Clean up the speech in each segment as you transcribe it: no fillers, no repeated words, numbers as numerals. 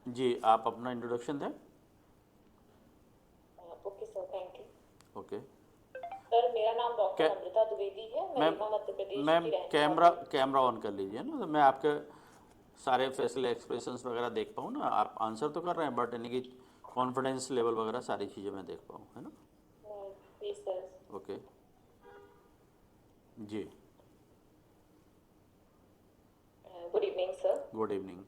जी, आप अपना इंट्रोडक्शन दें। Okay sir, thank you. Okay. Sir, मेरा नाम कै डॉक्टर अमृता द्विवेदी है। मैं मैम रीवा मध्य प्रदेश मैम की रहने कैमरा वाली हूँ। कैमरा ऑन कर लीजिए ना, तो मैं आपके सारे फेशियल एक्सप्रेशंस वगैरह देख पाऊँ ना। आप आंसर तो कर रहे हैं बट यानी कि कॉन्फिडेंस लेवल वगैरह सारी चीज़ें मैं देख पाऊँ, है ना। जी सर। ओके। जी। Good evening sir. Good evening.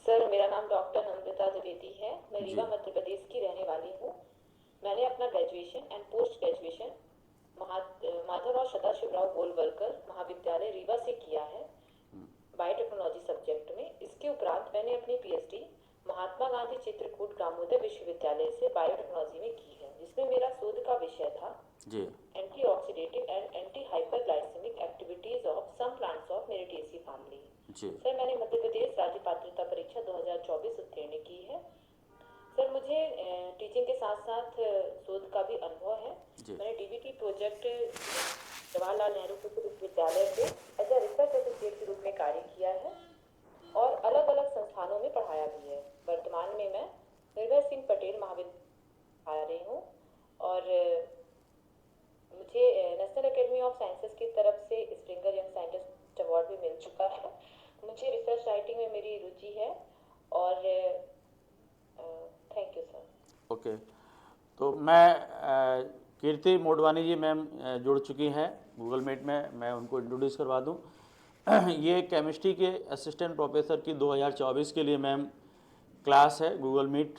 Sir, मेरा नाम डॉक्टर अमृता द्विवेदी है। मैं रीवा जी। मध्य प्रदेश की रहने वाली हूँ। मैंने अपना graduation and post graduation Madhavrao Sadashivrao Golwalkar महाविद्यालय रीवा से किया है, बायोटेक्नोलॉजी सब्जेक्ट में। इसके उपरांत मैंने अपनी पीएचडी महात्मा गांधी चित्रकूट ग्रामोदय विश्वविद्यालय से बायोटेक्नोलॉजी में की है, जिसमें मेरा शोध का विषय था जी। Antioxidative and anti hyperglycemic activities of some plants of Myrtaceae family. जी। सर, मैंने मध्य प्रदेश राज्य पात्रता परीक्षा 2024 उत्तीर्ण की है। सर, मुझे टीचिंग के साथ साथ शोध का भी अनुभव है। जी। मैंने डीबीटी प्रोजेक्ट जवाहरलाल नेहरू कृषि विश्वविद्यालय से एज ए रिसर्च एसोसिएट के रूप में कार्य किया है और अलग अलग संस्थानों में पढ़ाया भी है। वर्तमान में मैं निर्भय सिंह पटेल महाविद्यालय आ रही हूँ और मुझे नेशनल एकेडमी ऑफ साइंसेज की तरफ से स्प्रिंगर यंग साइंटिस्ट अवार्ड भी मिल चुका है। मुझे रिसर्च राइटिंग में मेरी रुचि है और थैंक यू सर। ओके। तो मैं कीर्ति मोडवानी जी मैम जुड़ चुकी हैं गूगल मीट में, मैं उनको इंट्रोड्यूस करवा दूं। ये केमिस्ट्री के असिस्टेंट प्रोफेसर की 2024 के लिए मैम क्लास है गूगल मीट।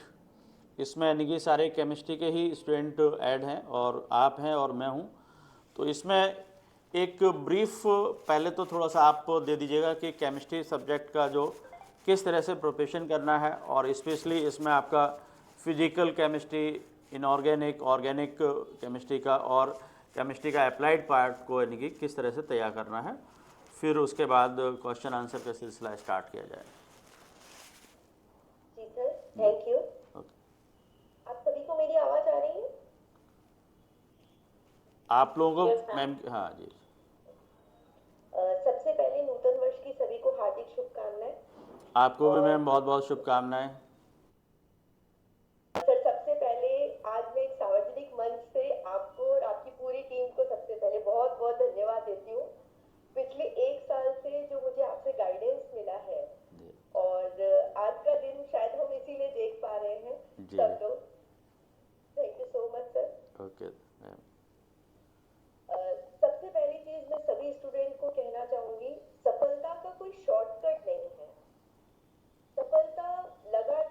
इसमें यानी कि सारे केमिस्ट्री के ही स्टूडेंट ऐड हैं और आप हैं और मैं हूँ। तो इसमें एक ब्रीफ पहले तो थोड़ा सा आप दे दीजिएगा कि केमिस्ट्री सब्जेक्ट का जो किस तरह से प्रोफेशन करना है, और स्पेशली इसमें आपका physical chemistry, inorganic, organic chemistry का और केमिस्ट्री का अप्लाइड पार्ट को यानी कि किस तरह से तैयार करना है। फिर उसके बाद क्वेश्चन आंसर का सिलसिला स्टार्ट किया जाए। जी सर, जी। Thank you. ओके। आप सभी को मेरी आवाज आ रही है? आप लोगों यस को मैम। मैम, हाँ जी। सबसे पहले नूतन वर्ष की सभी को हार्दिक शुभकामनाएं। आपको भी और मैम बहुत बहुत शुभकामनाएं। सर, सबसे पहले आज मैं एक सार्वजनिक मंच से आपको और आपकी पूरी टीम को सबसे पहले बहुत बहुत धन्यवाद देती हूँ। पिछले एक साल से जो मुझे आपसे गाइडेंस मिला है जी। और आज का दिन शायद हम इसीलिए देख पा रहे हैं जी। सब लोग। Thank you so much sir. Okay ma'am. सबसे पहली चीज मैं सभी स्टूडेंट को कहना चाहूंगी, सफलता का कोई शॉर्टकट नहीं है। सफलता लगातार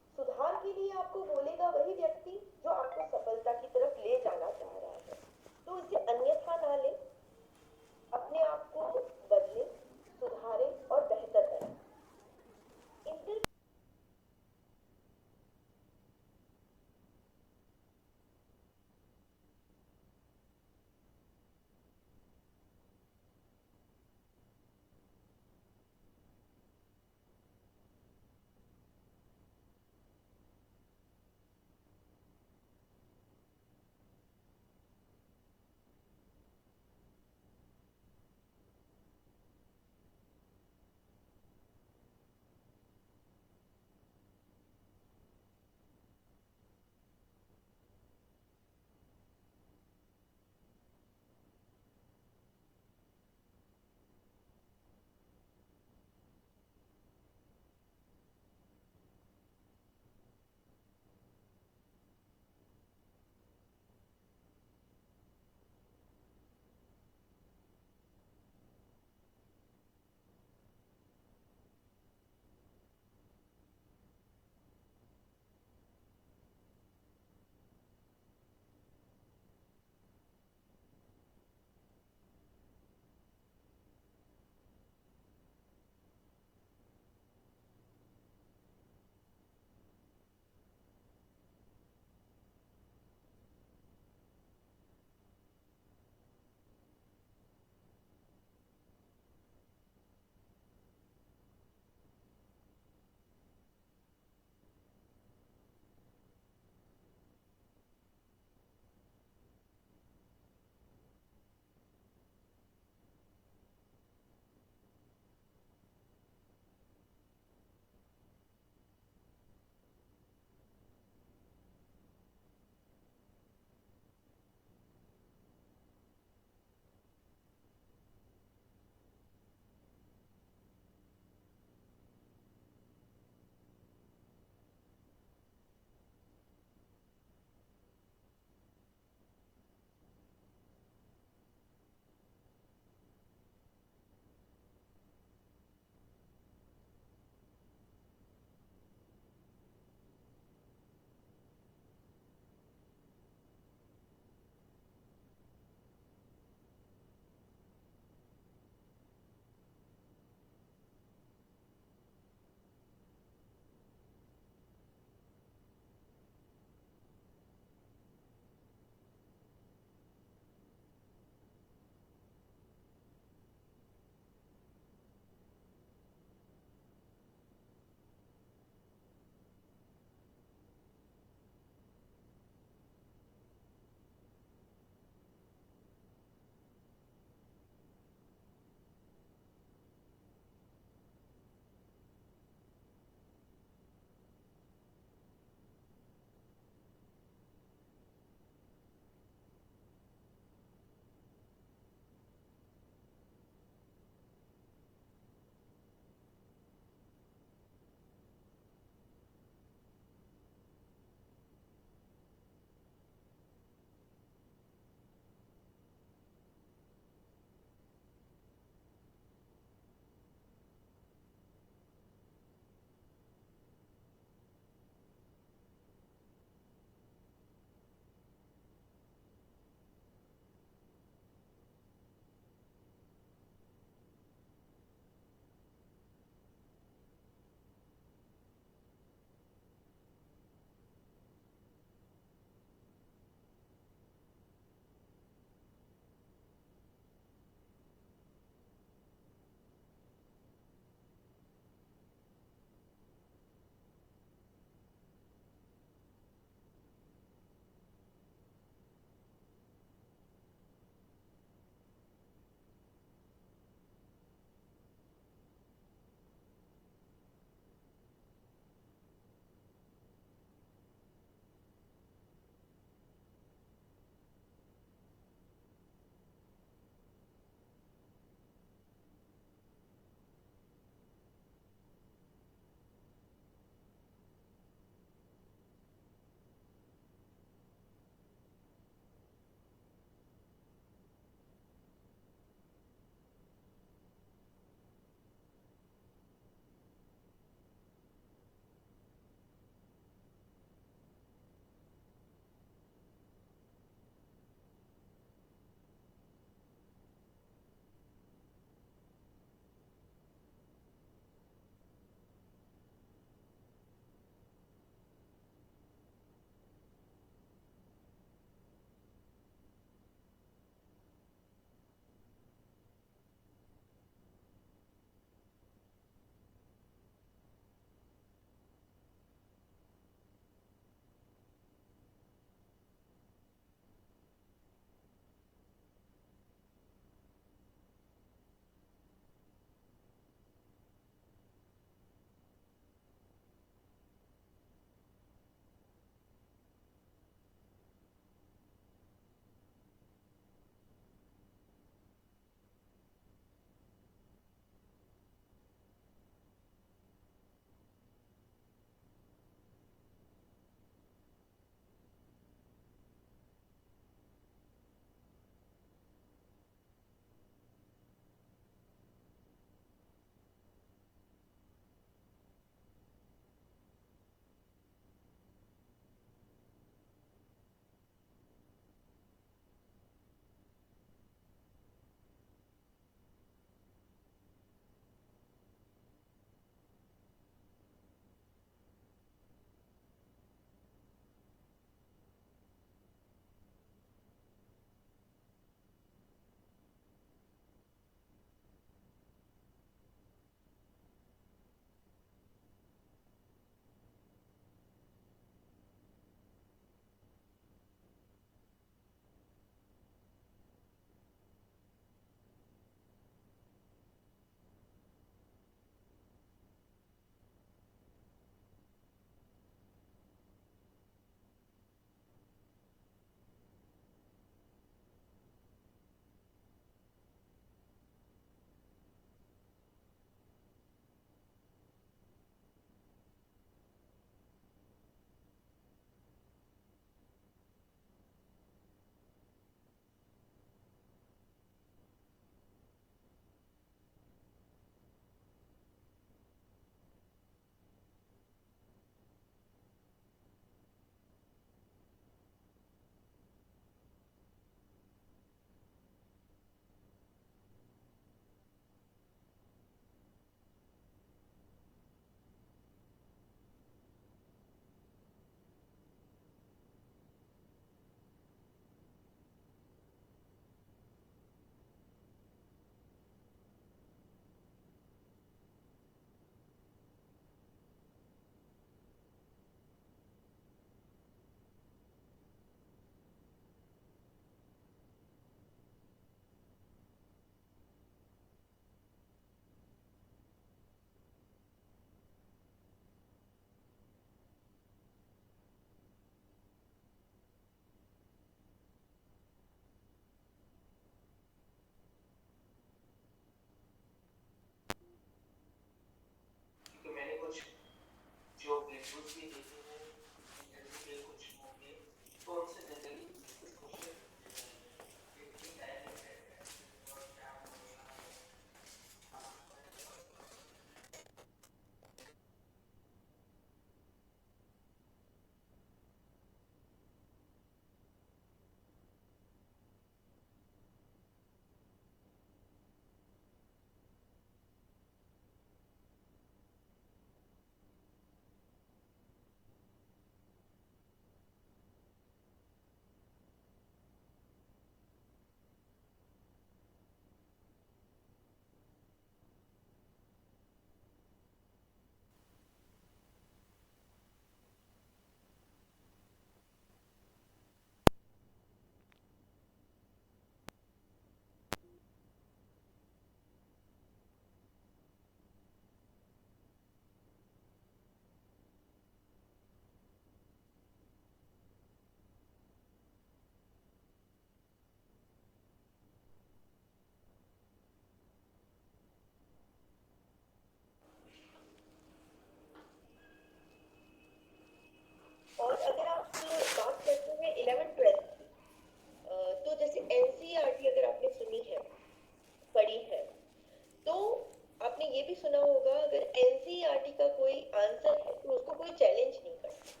ये भी सुना होगा, अगर एनसीईआरटी का कोई आंसर है तो उसको कोई चैलेंज नहीं करता।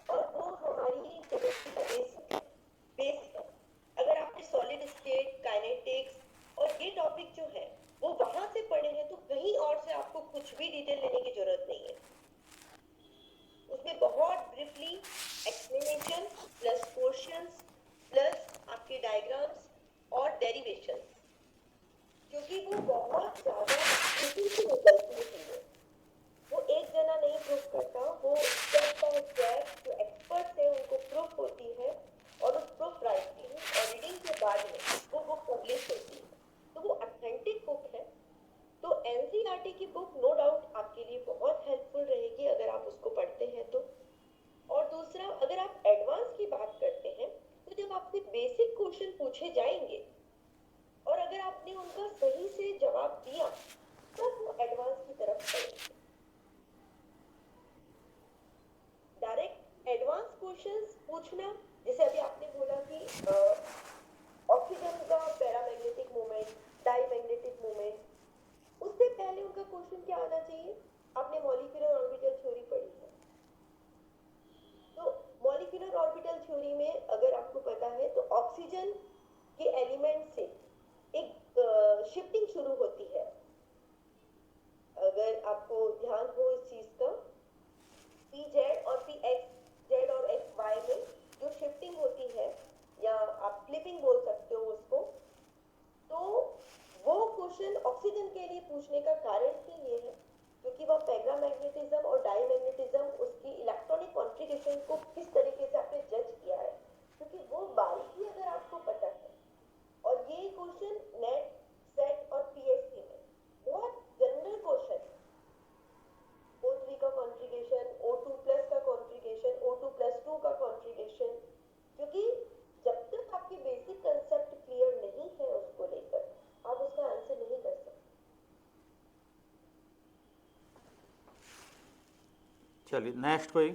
और वो हमारी केमिस्ट्री का बेस है। अगर आपने सॉलिड स्टेट, काइनेटिक्स और ये टॉपिक जो है वो वहां से पढ़े हैं तो कहीं और से आपको कुछ भी डिटेल लेने की जरूरत नहीं है। उसमें बहुत briefly explanation plus questions plus आपके डायग्राम्स और डेरिवेशंस, क्योंकि वो बहुत ज्यादा निकलती है। वो एक जना नहीं प्रूव करता, वो स्टेप बाय स्टेप जो एक्सपर्ट्स हैं उनको प्रूफ होती है और उस प्रूफ राइटिंग और रीडिंग के बाद में वो बुक पब्लिश होती है, तो वो ऑथेंटिक बुक है। तो एनसीईआरटी की बुक नो डाउट आपके लिए बहुत हेल्पफुल रहेगी अगर आप उसको पढ़ते हैं तो। और दूसरा, अगर आप एडवांस की बात करते हैं तो जब आपसे बेसिक क्वेश्चन पूछे जाएंगे और अगर आपने उनका सही से जवाब दिया तब वो एडवांस की तरफ बढ़ेंगे। डायरेक्ट एडवांस क्वेश्चंस पूछना, जैसे अभी आपने बोला कि ऑक्सीजन का पैरामैग्नेटिक मोमेंट, डाईमैग्नेटिक मोमेंट, उससे पहले उनका क्वेश्चन क्या आना चाहिए? आपने मॉलिक्यूलर ऑर्बिटल थ्योरी पढ़ी है, तो मॉलिक्यूलर ऑर्बिटल थ्योरी में अगर आपको पता है तो ऑक्सीजन के एलिमेंट से एक शिफ्टिंग शुरू होती है। अगर आपको ध्यान हो इस चीज का, पी जेड और पी एक्स जेड और एक्स वाई में जो शिफ्टिंग होती है, या आप फ्लिपिंग बोल सकते हो उसको, तो वो क्वेश्चन ऑक्सीजन के लिए पूछने का कारण ही ये है क्योंकि वह पैरामैग्नेटिज्म और डाईमैग्नेटिज्म, उसकी इलेक्ट्रॉनिक कॉन्फ़िगरेशन को किस तरीके से आपने जज किया है, क्योंकि वो बारीकी अगर आपको पता है। और ये क्वेश्चन नेट, सेट और पीएससी में बहुत जनरल क्वेश्चन है। O3 का कॉन्फ़िगरेशन, O2 प्लस का कॉन्फ़िगरेशन, O2 प्लस 2 का कॉन्फ़िगरेशन, क्योंकि जब तक आपके बेसिक कंसेप्ट क्लियर नहीं है उसको लेकर आप उसका आंसर नहीं कर सकते। चलिए नेक्स्ट कोई।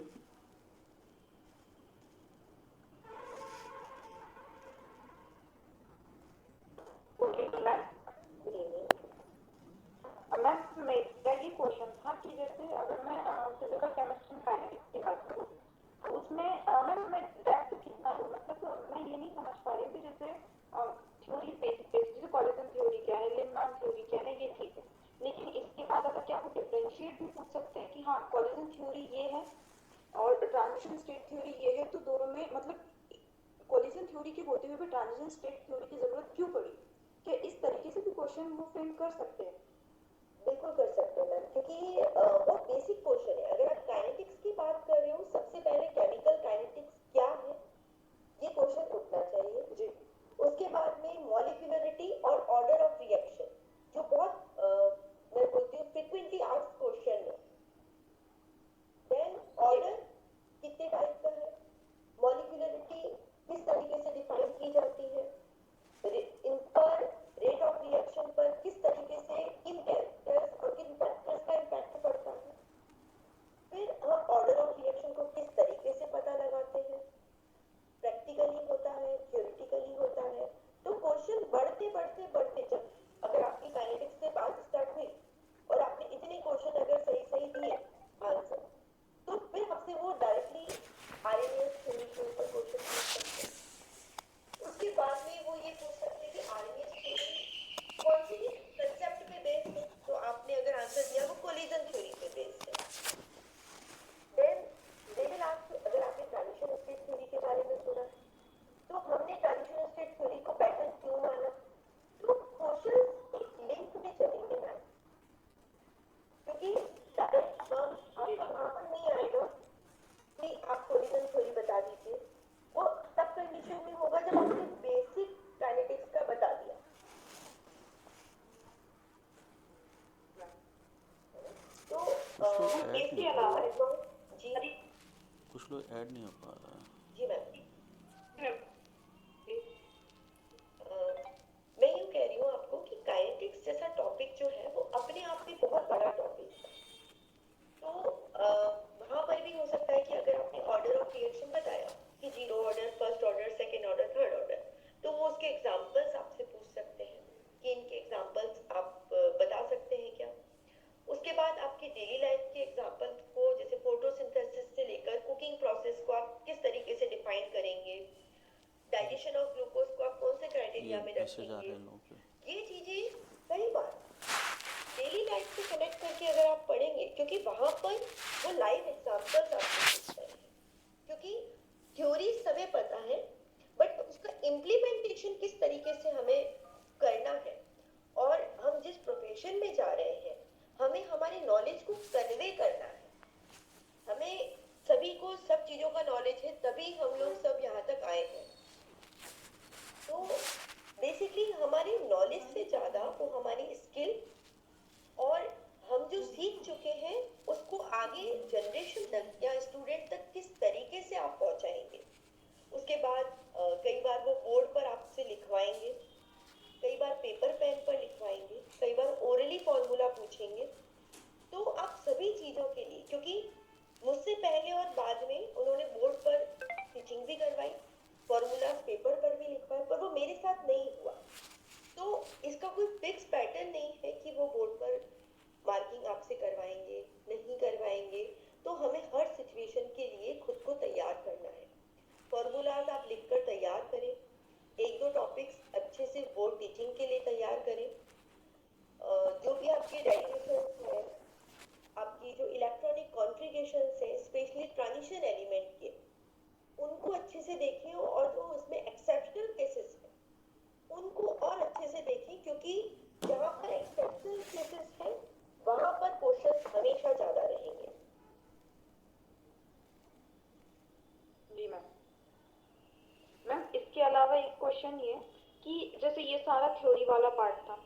मैम मेरा ये क्वेश्चन था कि जैसे अगर मैं फिजिकल केमिस्ट्री काइनेटिक्स की बात करूँ तो उसमें मैम मैं डेप्थ कितना लूँ, मतलब मैं ये नहीं समझ पा रही थी। जैसे थ्योरी बेसिक जैसे कॉलिजन थ्योरी क्या है, लिमनान थ्योरी क्या है, ये ठीक है, लेकिन इसके बाद अगर क्या वो डिफरेंशिएट भी पूछ सकते हैं कि हाँ कॉलिजन थ्योरी ये है और ट्रांजिशन स्टेट थ्योरी ये है, तो दोनों में मतलब कॉलिजन थ्योरी के होते हुए भी ट्रांजिशन स्टेट थ्योरी की जरूरत क्यों पड़ी? क्या इस तरीके से भी क्वेश्चन वो फ्रेम कर सकते हैं? बिल्कुल कर सकते हैं मैम, क्योंकि बहुत बेसिक क्वेश्चन है। अगर आप काइनेटिक्स की बात कर रहे हो, सबसे पहले केमिकल काइनेटिक्स क्या है ये क्वेश्चन उठना चाहिए जी। उसके बाद में मॉलिक्यूलरिटी और ऑर्डर ऑफ रिएक्शन, जो बहुत मैं बोलती हूँ फ्रीक्वेंटली आस्क्ड क्वेश्चन है। देन ऑर्डर कितने टाइप का है, मॉलिक्यूलरिटी किस तरीके से डिफाइन की जाती है, इन पर रेट ऑफ रिएक्शन पर किस तरीके से किन कैरेक्टर्स और किन फैक्टर्स का इम्पैक्ट पड़ता है, फिर हम ऑर्डर ऑफ रिएक्शन को किस तरीके से पता लगाते हैं, प्रैक्टिकली होता है, थ्योरेटिकली होता है। तो क्वेश्चन बढ़ते बढ़ते बढ़ते, जब अगर आपकी काइनेटिक्स से बात स्टार्ट हुई और आपने इतने क्वेश्चन अगर सही सही दिए आंसर, तो फिर आपसे वो डायरेक्टली आरएमएस थ्योरी के ऊपर क्वेश्चन पूछ सकते हैं। उसके बाद में वो ये पूछ सकते हैं कि आरएमएस थ्योरी कौन सी कंसेप्ट पे बेस्ड है, तो आपने अगर आंसर दिया वो कोलिजन थ्योरी पे बेस्ड है। देन दे विल आस्क, अगर आपने ट्रांजिशन स्टेट थ्योरी के बारे में सुना तो हमने ट्रांजिशन स्टेट थ्योरी को पैटर्न क्यों माना, तो क्वेश्चंस एक लिंक में चलेंगे ना, क्योंकि डायरेक्ट हम आपका आंसर नहीं आएगा कि आप कोलिजन थ्योरी बता दीजिए। वो तब कंडीशन में होगा जब आपने बेसिक काइनेटिक्स का बता दिया। तो इसके अलावा जी कुछ लोग ऐड नहीं हो पा रहा है। जी मैम, मैं यूँ कह रही हूँ आपको कि काइनेटिक्स जैसा टॉपिक जो है वो अपने आप में बहुत बड़ा टॉपिक है। तो वहाँ पर भी हो सकता है कि अगर आपने ऑर्डर ऑफ रिएक्शन बताया कि zero order, first order, second order, third order, तो वो उसके एग्जाम्पल्स आपसे पूछ सकते हैं कि इन मैसेज आ रहे हैं लोगों के। ये चीजें कई बार डेली लाइफ से कनेक्ट करके अगर आप पढ़ेंगे, क्योंकि वहां पर वो लाइव एग्जांपल्स आपको दिखते हैं, क्योंकि थ्योरी समय पता है बट उसका इम्प्लीमेंटेशन किस तरीके से हमें करना है, और हम जिस प्रोफेशन में जा रहे हैं हमें हमारी नॉलेज को कन्वे करना है। हमें सभी को सब चीजों का नॉलेज है, तभी हम लोग सब यहाँ तक आए हैं। तो बेसिकली हमारी नॉलेज से ज्यादा वो हमारी स्किल और हम जो सीख चुके हैं उसको आगे जनरेशन तक या स्टूडेंट तक किस तरीके से आप पहुंचाएंगे। उसके बाद कई बार वो बोर्ड पर आपसे लिखवाएंगे, कई बार पेपर पेन पर लिखवाएंगे, कई बार ओरली फॉर्मूला पूछेंगे। तो आप सभी चीजों के लिए, क्योंकि मुझसे पहले और बाद में उन्होंने बोर्ड पर टीचिंग भी करवाई, फॉर्मूलाज पेपर पर भी लिखवाए, पर वो मेरे साथ नहीं हुआ। तो इसका कोई फिक्स पैटर्न नहीं है कि वो बोर्ड पर मार्किंग आपसे करवाएंगे नहीं करवाएंगे। तो हमें हर सिचुएशन के लिए खुद को तैयार करना है। फॉर्मूलाज आप लिखकर तैयार करें, एक दो टॉपिक्स अच्छे से बोर्ड टीचिंग के लिए तैयार करें। जो भी आपके डेरिवेशंस हैं, आपकी जो इलेक्ट्रॉनिक कॉन्फ़िगरेशंस हैं, स्पेशली ट्रांजिशन एलिमेंट के, उनको अच्छे से देखें, और जो उसमें एक्सेप्शनल केसेस हैं उनको और अच्छे से देखें, क्योंकि जहाँ पर एक्सेप्शनल केसेस हैं वहाँ पर क्वेश्चंस हमेशा ज्यादा रहेंगे। जी मैम। मैम इसके अलावा एक क्वेश्चन ये कि जैसे ये सारा थ्योरी वाला पार्ट था,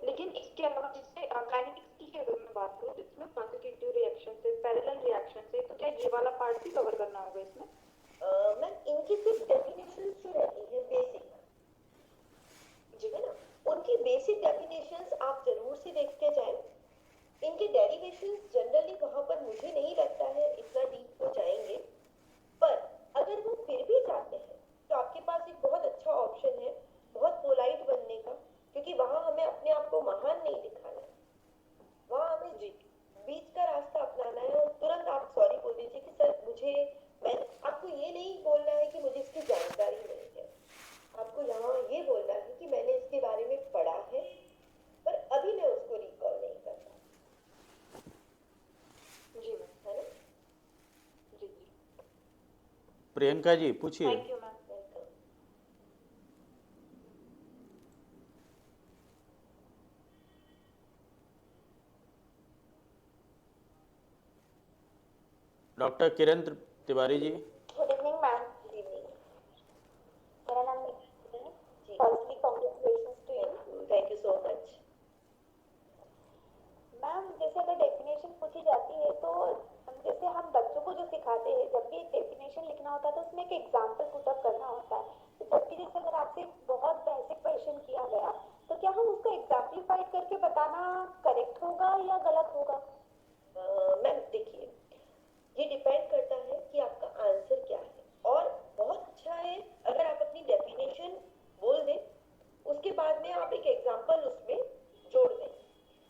लेकिन इसके अलावा जैसे काइनेटिक्स की अगर मैं बात करूँ जिसमें कॉन्सेक्यूटिव रिएक्शन से, पैरेलल रिएक्शन से, तो क्या ये वाला पार्ट भी कवर करना होगा इसमें? मैम इनकी सिर्फ डेफिनेशन जो रहती है बेसिक, जी है ना, उनकी बेसिक डेफिनेशंस आप जरूर से देखते जाएं। इनके डेरिवेशंस जनरली वहां पर मुझे नहीं लगता है इतना डीप हो जाएंगे, पर अगर वो फिर भी चाहते हैं तो आपके पास एक बहुत अच्छा ऑप्शन है बहुत पोलाइट बनने का, क्योंकि वहां हमें अपने आप को महान नहीं दिखाना है, वहां हमें बीच का रास्ता अपनाना है। और तुरंत आप सॉरी बोल दीजिए कि सर मुझे, मैं आपको ये नहीं बोलना है कि मुझे इसकी जानकारी नहीं है, आपको यहाँ ये बोलना है कि मैंने इसके बारे में पढ़ा है पर अभी मैं उसको रिकॉल नहीं करता। जी मैम, है ना? जी। प्रियंका जी पूछिए। Thank you ma'am. Doctor Kiran Tiwari ji. Good evening ma'am. Good evening. मेरा नाम निकिता है। जी, firstly congratulations to you. Thank you so much. Ma'am जैसे अगर डेफिनेशन पूछी जाती है तो जैसे हम बच्चों को जो सिखाते हैं, जब भी एक डेफिनेशन लिखना होता है तो उसमें एक एग्जाम्पल पुटअप करना होता है। तो जब भी जैसे अगर आपसे बहुत बेसिक क्वेश्चन किया गया तो क्या हम उसको एग्जाम्पलीफाइड करके बताना करेक्ट होगा या गलत होगा? मैम देखिए, ये डिपेंड करता है कि आपका आंसर क्या है, और बहुत अच्छा है अगर आप अपनी डेफिनेशन बोल दें, उसके बाद में आप एक एग्जांपल उसमें जोड़ दें।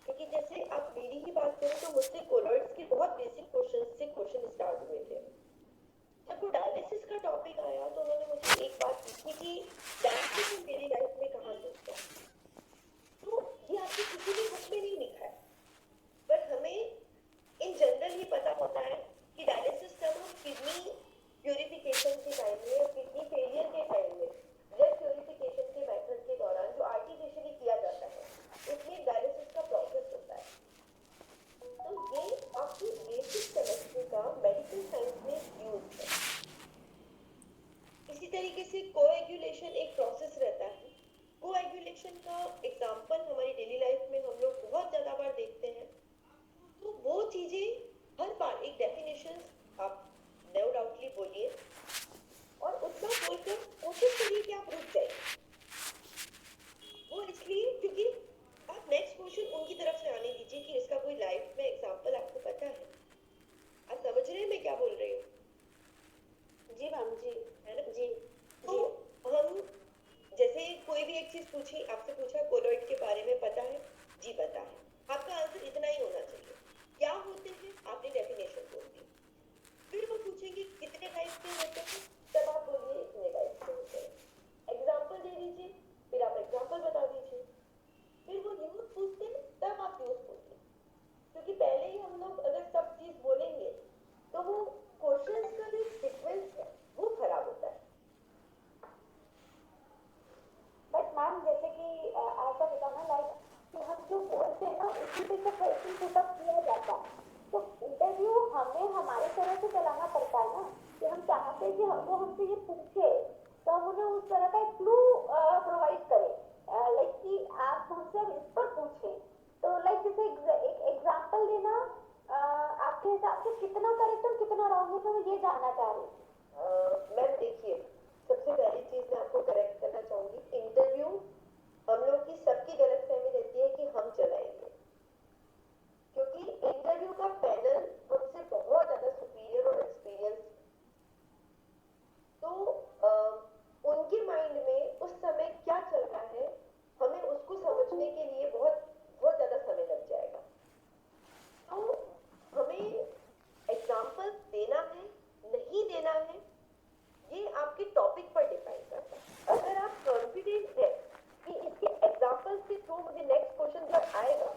क्योंकि जैसे आप मेरी ही बात करें तो मुझसे कोलॉइड्स के बहुत बेसिक क्वेश्चन से क्वेश्चन स्टार्ट हुए थे। जब वो डायलिसिस का टॉपिक आया तो उन्होंने मुझे एक बात पूछी कि डायलिसिस मेरी लाइफ में कहाँ से होता है। तो ये आपको किसी भी बुक में नहीं लिखा है, बट हमें इन जनरल ही पता होता है कि डायलिसिस जब हम किडनी प्यूरिफिकेशन के टाइम में या किडनी फेलियर के टाइम में ब्लड प्यूरिफिकेशन के मेथड के दौरान जो आर्टिफिशियली किया जाता है उसमें डायलिसिस का प्रोसेस होता है। तो ये आपकी बेसिक केमिस्ट्री का मेडिकल साइंस में यूज है। इसी तरीके से कोएगुलेशन एक प्रोसेस रहता है। कोएगुलेशन का एग्जाम्पल हमारी डेली लाइफ में हम लोग बहुत ज्यादा बार देखते हैं। तो वो चीजें हर बार एक डेफिनेशन आप नो डाउटली बोलिए, और उतना बोलकर कोशिश करिए कि आप रुक जाइए। वो इसलिए क्योंकि आप नेक्स्ट क्वेश्चन उनकी तरफ से आने दीजिए कि इसका कोई लाइफ में एग्जांपल आपको पता है। आप समझ रहे हैं मैं क्या बोल रही हूँ? जी मैम। जी है ना? जी। तो हम जैसे कोई भी एक चीज पूछी, आपसे पूछा कोलॉइड के बारे में पता है? जी पता है। आपका आंसर इतना ही होना चाहिए। क्या होते हैं? आपने डेफिनेशन बोल दी। फिर वो पूछेंगे कितने टाइप के होते हैं, तब आप बोलिए इतने टाइप के होते हैं। एग्जाम्पल दे दीजिए, फिर आप एग्जाम्पल बता दीजिए, फिर वो न्यूज पूछते हैं तब आप न्यूज पूछिए, क्योंकि पहले ही हम लोग अगर सब चीज बोलेंगे तो वो क्वेश्चंस का जो सीक्वेंस है वो खराब होता है। बट मैम जैसे कि ऐसा होता ना लाइक कि हम जो बोलते हैं ना उसी पे से क्वेश्चन पुटअप किया जाता है, तो इंटरव्यू हमें हमारे तरह से चलाना पड़ता है ना, कि हम चाहते हैं कि वो हमसे ये पूछे तो हम उन्हें उस तरह का एक क्लू प्रोवाइड करें, लाइक कि आप हमसे अब इस पर पूछें, तो लाइक जैसे एक एग्जाम्पल देना आपके हिसाब से कितना करेक्ट और कितना रॉन्ग है, तो मैं ये जानना चाह रही हूँ। मैम देखिए, सबसे पहली चीज मैं आपको करेक्ट करना चाहूंगी, इंटरव्यू हम लोग की सबकी गलतफहमी रहती है कि हम चलाएंगे, क्योंकि इंटरव्यू का पैनल हमसे बहुत ज्यादा सुपीरियर और एक्सपीरियंस, तो उनके माइंड में उस समय क्या चल रहा है हमें उसको समझने के लिए बहुत बहुत ज्यादा समय लग जाएगा। तो हमें एग्जाम्पल देना है नहीं देना है ये आपके टॉपिक पर डिपेंड करता है। अगर आप कॉन्फिडेंट है कि इसके एग्जाम्पल के थ्रू मुझे नेक्स्ट क्वेश्चन जब आएगा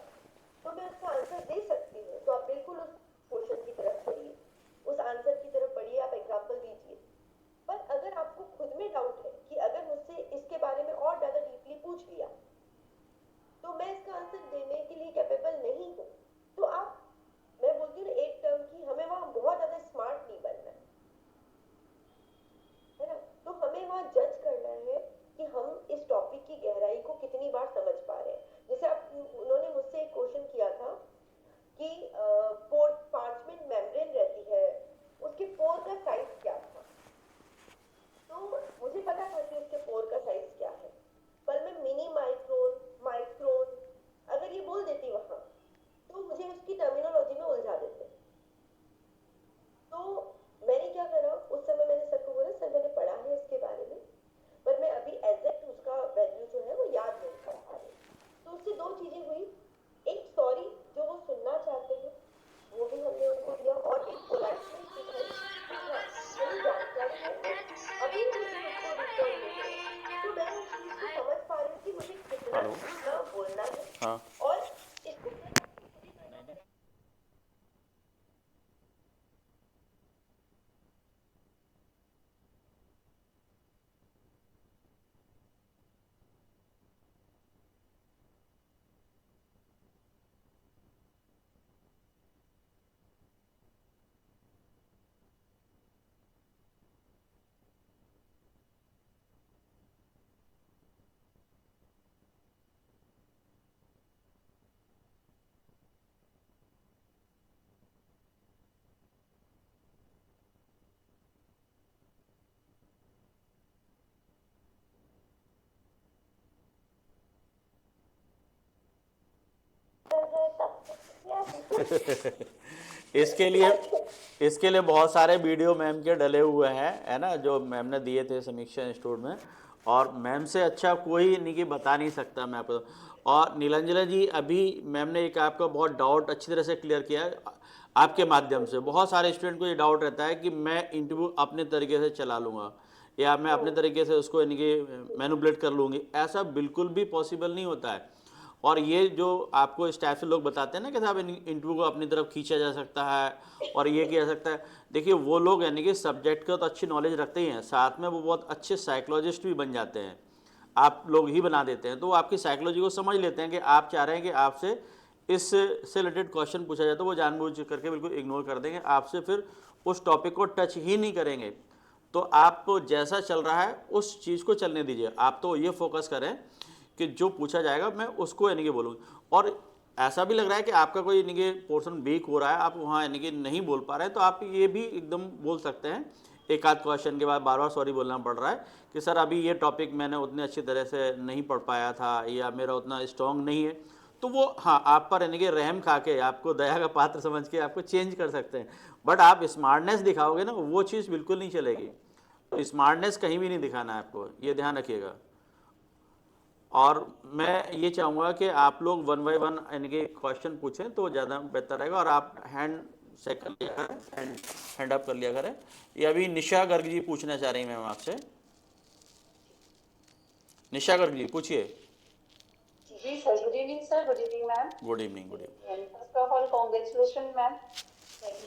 तो मैं उसका आंसर दे सकती हूँ, तो आप बिल्कुल उस क्वेश्चन की तरफ बढ़िए, उस आंसर की तरफ बढ़िए, आप एग्जाम्पल दीजिए। पर अगर आपको खुद में डाउट है कि अगर मुझसे इसके बारे में और ज्यादा डीपली पूछ लिया तो मैं इसका आंसर देने के लिए कैपेबल नहीं हूँ, तो आप, मैं बोलती हूँ एक टर्म की, हमें वहां बहुत ज्यादा स्मार्ट नहीं बनना है ना, तो हमें वहां जज करना है कि हम इस टॉपिक की गहराई को कितनी बार समझ पा रहे हैं। जैसे आप, उन्होंने मुझसे एक क्वेश्चन किया था कि पार्चमेंट मेम्ब्रेन रहती है उसके पोर का साइज क्या था, तो मुझे पता था कि उसके पोर का साइज क्या है, पर मैं मिनी माइक्रोन माइक्रोन अगर ये बोल देती वहां तो मुझे उसकी टर्मिनोलॉजी में उलझा देते। तो मैंने क्या करा उस समय, मैंने सर को बोला सर मैंने पढ़ा है इसके बारे में पर मैं अभी एग्जैक्ट उसका वैल्यू जो है वो याद नहीं कर पा रही। तो उससे दो चीजें हुई, एक सॉरी जो वो सुनना चाहते हैं वो भी हमने उनको दिया, और एक पोलाइटनेस दिखाई कि हाँ हमें जानकारी है पर अभी मुझे उसको रिटर्न नहीं है, तो मैं उस चीज को समझ पा रही हूँ कि मुझे कितना कितना बोलना है हाँ। और इसको खुद ही करना पड़ेगा। इसके लिए बहुत सारे वीडियो मैम के डले हुए हैं, है ना, जो मैम ने दिए थे समीक्षा इंस्टीट्यूट में, और मैम से अच्छा कोई नहीं कि बता नहीं सकता मैं आपको। और नीलांजला जी, अभी मैम ने एक आपका बहुत डाउट अच्छी तरह से क्लियर किया है आपके माध्यम से। बहुत सारे स्टूडेंट को ये डाउट रहता है कि मैं इंटरव्यू अपने तरीके से चला लूँगा या मैं अपने तरीके से उसको यानी कि मैनिपुलेट कर लूँगी। ऐसा बिल्कुल भी पॉसिबल नहीं होता है। और ये जो आपको स्टाफ से लोग बताते हैं ना कि साहब इंटरव्यू को अपनी तरफ खींचा जा सकता है और ये किया जा सकता है, देखिए वो लोग यानी कि सब्जेक्ट का तो अच्छी नॉलेज रखते ही हैं, साथ में वो बहुत अच्छे साइकोलॉजिस्ट भी बन जाते हैं, आप लोग ही बना देते हैं। तो वो आपकी साइकोलॉजी को समझ लेते हैं कि आप चाह रहे हैं कि आपसे इससे रिलेटेड क्वेश्चन पूछा जाए, तो वो जानबूझ करके बिल्कुल इग्नोर कर देंगे, आपसे फिर उस टॉपिक को टच ही नहीं करेंगे। तो आप जैसा चल रहा है उस चीज़ को चलने दीजिए, आप तो ये फोकस करें कि जो पूछा जाएगा मैं उसको यानी कि बोलूँ। और ऐसा भी लग रहा है कि आपका कोई यानी कि पोर्शन वीक हो रहा है, आप वहाँ यानी कि नहीं बोल पा रहे हैं, तो आप ये भी एकदम बोल सकते हैं। एक आध क्वेश्चन के बाद बार बार सॉरी बोलना पड़ रहा है कि सर अभी ये टॉपिक मैंने उतनी अच्छी तरह से नहीं पढ़ पाया था या मेरा उतना स्ट्रॉन्ग नहीं है, तो वो हाँ आप पर यानी कि रहम खा के, आपको दया का पात्र समझ के आपको चेंज कर सकते हैं। बट आप स्मार्टनेस दिखाओगे ना, वो चीज़ बिल्कुल नहीं चलेगी। तो स्मार्टनेस कहीं भी नहीं दिखाना है आपको, ये ध्यान रखिएगा। और मैं ये चाहूँगा कि आप लोग वन बाय वन यानी कि क्वेश्चन पूछें तो ज़्यादा बेहतर रहेगा। और आप हैंड से कर लिया करें, हैंड अप कर लिया करें। ये अभी निशा गर्ग जी पूछना चाह रही हैं मैम आपसे। निशा गर्ग जी पूछिए। जी sir, good evening sir, good evening ma'am. Good evening, good evening. And first of all, congratulations, ma'am.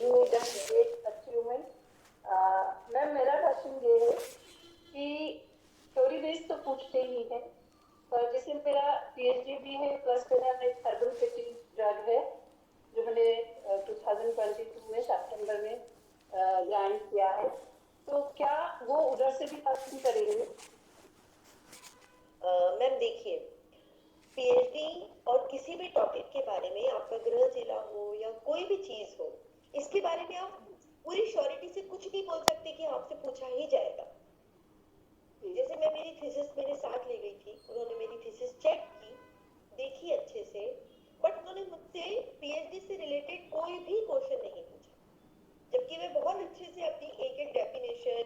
You done great achievement. Ma'am मेरा क्वेश्चन ये है कि थ्योरी बेस्ड तो पूछते ही हैं, पर जैसे मेरा पीएचडी भी है प्लस मेरा एक हर्बल फैटी ड्रग है जो मैंने 2022 में सितंबर में ज्वाइन किया है, तो क्या वो उधर से भी काउंसिलिंग करेंगे? मैम देखिए, पीएचडी और किसी भी टॉपिक के बारे में आपका गृह जिला हो या कोई भी चीज हो, इसके बारे में आप पूरी श्योरिटी से कुछ नहीं बोल सकते कि आपसे पूछा ही जाएगा। जैसे मैं मेरी थीसिस मेरे साथ ले गई थी, उन्होंने मेरी थीसिस चेक की, देखी अच्छे से, बट उन्होंने मुझसे पीएचडी से रिलेटेड कोई भी क्वेश्चन नहीं पूछा, जबकि मैं बहुत अच्छे से अपनी एक एक डेफिनेशन,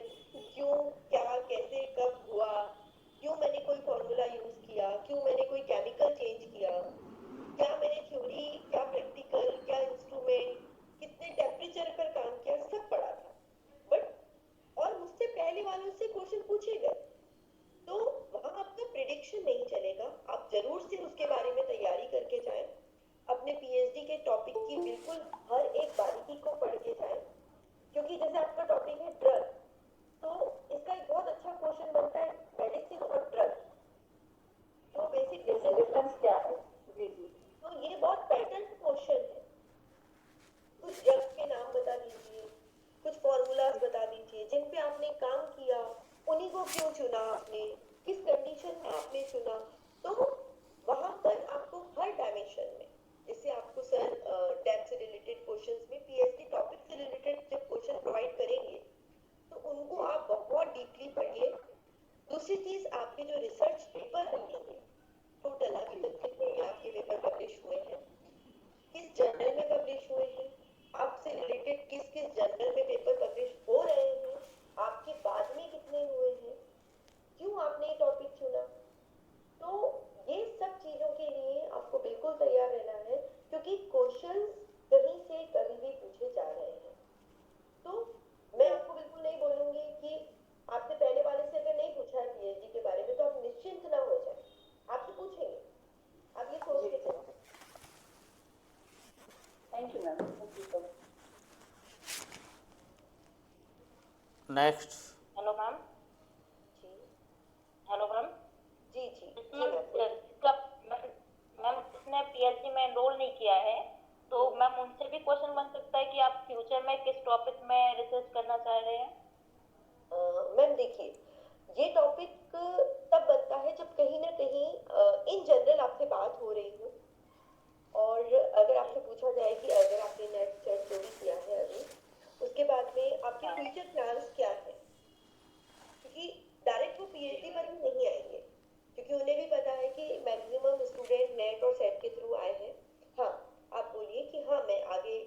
क्यों, क्या, कैसे, कब हुआ, क्यों मैंने कोई फॉर्मूला यूज किया, क्यों मैंने कोई केमिकल चेंज किया, क्या मैंने थ्योरी, क्या प्रैक्टिकल, क्या इंस्ट्रूमेंट, कितने टेम्परेचर पर काम किया, सब पढ़ा था। बट और मुझसे पहले वालों से क्वेश्चन पूछे गए, तो वहां आपका प्रिडिक्शन नहीं चलेगा। आप जरूर से उसके बारे में तैयारी करके जाएं, अपने पीएचडी के टॉपिक की बिल्कुल हर एक बारीकी को पढ़ के जाएं, क्योंकि जैसे आपका टॉपिक है ड्रग, तो इसका एक बहुत अच्छा क्वेश्चन बनता है मेडिसिन और ड्रग, तो बेसिक डिफरेंस क्या है। जी जी। तो ये बहुत पैटर्न क्वेश्चन है। कुछ ड्रग्स के नाम बता दीजिए, कुछ फॉर्मूलाज बता दीजिए जिन पे आपने काम किया, उन्हीं को क्यों चुना आपने, किस कंडीशन में आपने चुना। तो वहां पर आपको हर डायमेंशन में, जैसे आपको सर डेप्थ से रिलेटेड क्वेश्चंस में पीएचडी टॉपिक से रिलेटेड जब क्वेश्चन प्रोवाइड करेंगे, तो उनको आप बहुत डीपली पढ़िए। दूसरी चीज, आपके जो रिसर्च पेपर रहेंगे, टोटल अभी तक कितने आपके पेपर पब्लिश हुए हैं, किस जर्नल में पब्लिश हुए हैं, आपसे रिलेटेड किस किस जर्नल में पेपर पब्लिश हो रहे हैं, आपके बाद में कितने हुए हैं, क्यों आपने ये टॉपिक चुना। तो ये सब चीजों के लिए आपको बिल्कुल तैयार रहना है, क्योंकि क्वेश्चंस कहीं से कभी भी पूछे जा रहे हैं। तो मैं आपको बिल्कुल नहीं बोलूंगी कि आपसे पहले वाले से अगर नहीं पूछा है पीएचडी के बारे में तो आप निश्चिंत ना हो जाए, आपसे पूछेंगे, आप ये सोच के चलिए। Thank you ma'am, thank you so much. Next. Hello ma'am. जी हेलो मैम। जी जी जी मैम मैम। मैम जिसने पीएचडी में एनरोल नहीं किया है, तो मैम उनसे भी क्वेश्चन बन सकता है कि आप फ्यूचर में किस टॉपिक में रिसर्च करना चाह रहे हैं? मैम देखिए, ये टॉपिक तब बनता है जब कहीं ना कहीं इन जनरल आपसे बात हो रही हो, और अगर आपसे पूछा जाए कि अगर आपने नेट सेट जो भी किया है अभी, उसके बाद में आपके फ्यूचर प्लान्स क्या है, क्योंकि डायरेक्ट वो पीएचडी पर भी नहीं आएंगे, क्योंकि उन्हें भी पता है कि मैक्सिमम स्टूडेंट नेट और सेट के थ्रू आए हैं। हाँ, आप बोलिए कि हाँ मैं आगे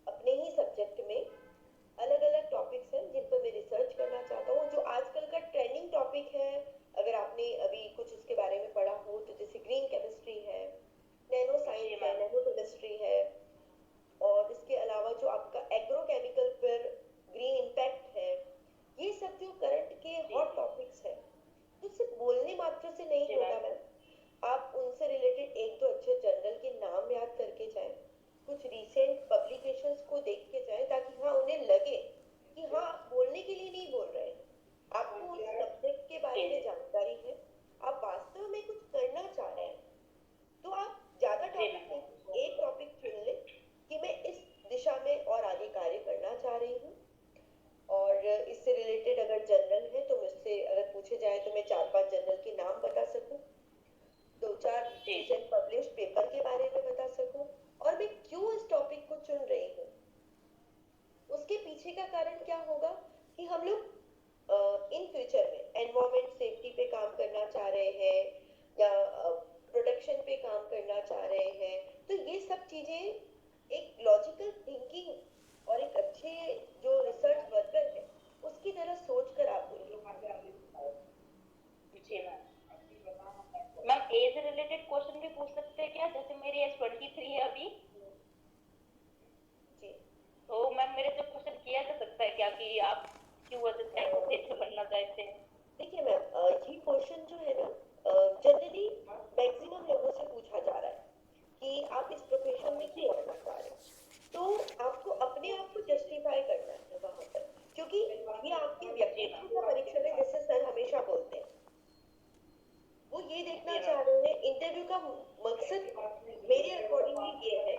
अपने ही सब्जेक्ट में अलग अलग टॉपिक्स हैं जिन पर मैं रिसर्च करना चाहता हूँ, जो आजकल का ट्रेंडिंग टॉपिक है। अगर आपने अभी कुछ उसके बारे में पढ़ा हो तो जैसे ग्रीन केमिस्ट्री है, नैनो साइंस है, नैनो केमिस्ट्री है, और इसके अलावा जो आपका एग्रोकेमिकल पर ग्रीन इम्पैक्ट है, ये सब जो करंट के हॉट टॉपिक्स हैं, तो सिर्फ बोलने मात्र से नहीं होगा मैम। आप उनसे रिलेटेड एक दो अच्छे जर्नल के नाम याद करके जाएं, कुछ रीसेंट पब्लिकेशंस को देख के जाएं, ताकि हाँ उन्हें लगे कि हाँ आप बोलने के लिए नहीं बोल रहे हैं, आपको उस सब्जेक्ट के बारे में जानकारी है, आप वास्तव में कुछ करना चाह रहे हैं। तो आप ज्यादा टॉपिक नहीं, एक टॉपिक चुन ले कि मैं इस दिशा में और आगे कार्य करना चाह रही हूँ, और इससे रिलेटेड अगर जर्नल है तो मुझसे अगर पूछे जाए तो मैं 4-5 जर्नल के नाम बता सकूं, 2-4 रिसेंट पब्लिश पेपर के बारे में बता सकूं, और मैं क्यों इस टॉपिक को चुन रही हूँ। उसके पीछे का कारण क्या होगा कि हम लोग इन फ्यूचर में एनवायरमेंट सेफ्टी पे काम करना चाह रहे हैं या प्रोटेक्शन पे काम करना चाह रहे हैं, तो ये सब चीजें एक लॉजिकल थिंकिंग और एक अच्छे जो रिसर्च वर्कर है उसकी तरह सोच कर आप बोलिए। जी मैम एज रिलेटेड क्वेश्चन भी पूछ सकते हैं क्या? जैसे मेरी एज 23 है अभी, जी तो मैम मेरे से क्वेश्चन किया जा सकता है क्या कि आप क्यों असिस्टेंट प्रोफेसर बनना चाहते हैं? देखिए मैम, ये क्वेश्चन जो है ना जनरली मैक्सिमम लोगों से पूछा जा रहा है कि आप इस प्रोफेशन में क्यों आना चाह रहे हैं, तो आपको अपने आप को जस्टिफाई करना है वहां पर, क्योंकि ये आपके व्यक्तित्व का परीक्षण है, जैसे सर हमेशा बोलते हैं। वो ये देखना चाह रहे हैं, इंटरव्यू का मकसद मेरे अकॉर्डिंगली ये है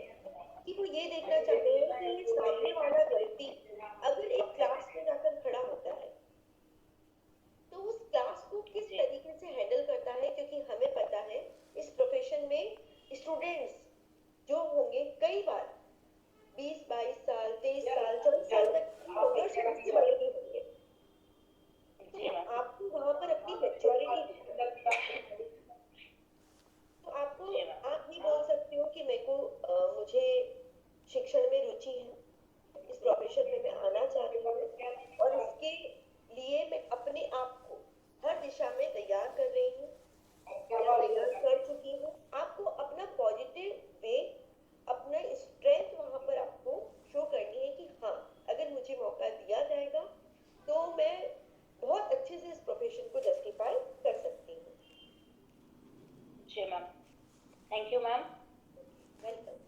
कि वो ये देखना चाह रहे हैं कि ये सामने वाला व्यक्ति अगर एक क्लास में जाकर खड़ा होता है तो उस क्लास को किस तरीके से हैंडल करता है, क्योंकि हमें पता है इस प्रोफेशन में स्टूडेंट्स जो होंगे कई बार 20-22 साल 23 साल 24 साल तक होंगे और शायद इससे बड़े भी होंगे, तो आपको वहां पर अपनी मैच्योरिटी, तो आपको आप ये बोल सकते हो कि मेरे को मुझे शिक्षण में रुचि है, इस प्रोफेशन में मैं आना चाह रही हूँ और इसके लिए मैं अपने आप को हर दिशा में तैयार कर रही हूँ या तैयार कर चुकी हूँ। आपको अपना पॉजिटिव वे, अपना स्ट्रेंथ वहां पर आपको शो करनी है कि हाँ, अगर मुझे मौका दिया जाएगा तो मैं बहुत अच्छे से इस प्रोफेशन को जस्टिफाई कर सकती हूँ। जी ma'am, thank you ma'am. Welcome.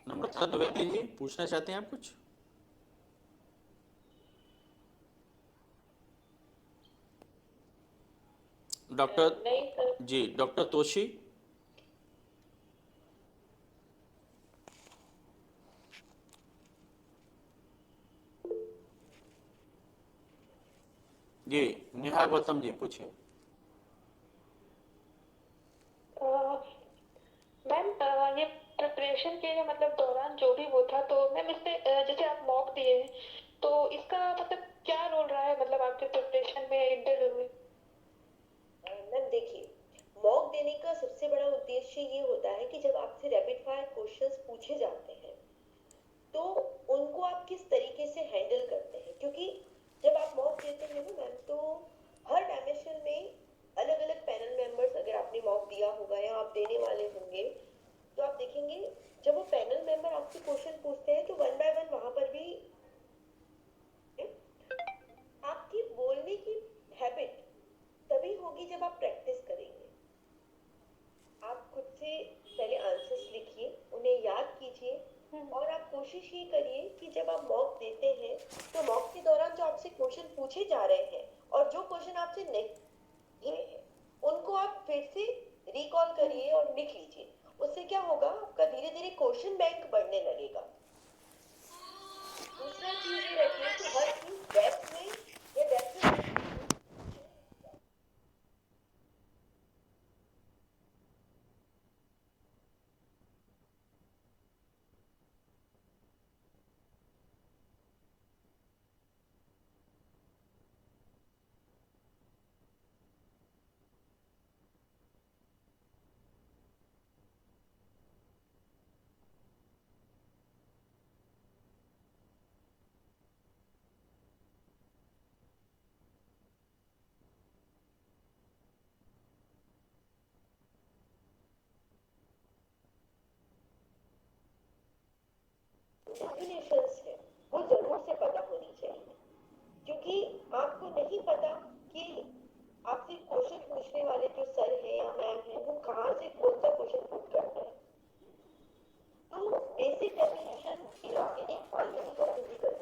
Namrata Dwivedi ji पूछना चाहते हैं आप कुछ? डॉक्टर नहीं सर। जी, डॉक्टर तोशी। जी, नेहा गौतम जी पूछिए। मैम ये प्रिपरेशन के मतलब दौरान जो भी वो था, तो मैम इसमें जैसे आप मॉक दिए हैं तो इसका मतलब क्या रोल रहा है, मतलब आपके प्रिपरेशन में इंटरव्यू में? मैम देखिए, मॉक देने का सबसे बड़ा उद्देश्य ये होता है कि जब आपसे रैपिड फायर क्वेश्चंस पूछे जाते हैं तो उनको आप किस तरीके से हैंडल करते हैं, क्योंकि जब आप मॉक देते हैं ना मैम, तो हर डायमेंशन में अलग अलग पैनल मेंबर्स, अगर आपने मॉक दिया होगा या आप देने वाले होंगे तो आप देखेंगे जब वो पैनल मेंबर आपसे क्वेश्चन पूछते हैं तो वन बाय वन वहां पर भी आपकी बोलने की हैबिट तभी होगी जब आप प्रैक्टिस करेंगे। आप खुद से पहले आंसर्स लिखिए, उन्हें याद कीजिए और आप कोशिश ये करिए कि जब आप मॉक देते हैं तो मॉक के दौरान जो आपसे क्वेश्चन पूछे जा रहे हैं और जो क्वेश्चन आपसे नहीं है उनको आप फिर से रिकॉल करिए और लिख लीजिए। उससे क्या होगा, आपका धीरे धीरे क्वेश्चन बैंक बढ़ने लगेगा। दूसरा चीज ये रखिए कि हर चीज डेप्थ में या डेप्थ में डेफिनेशंस है वो जरूर से पता होनी चाहिए, क्योंकि आपको नहीं पता कि आपसे क्वेश्चन पूछने वाले जो सर है या मैम है वो कहाँ से कौन सा क्वेश्चन पुट करते हैं। तो बेसिक डेफिनेशन एक फॉर्मेटिकल फिजिकल,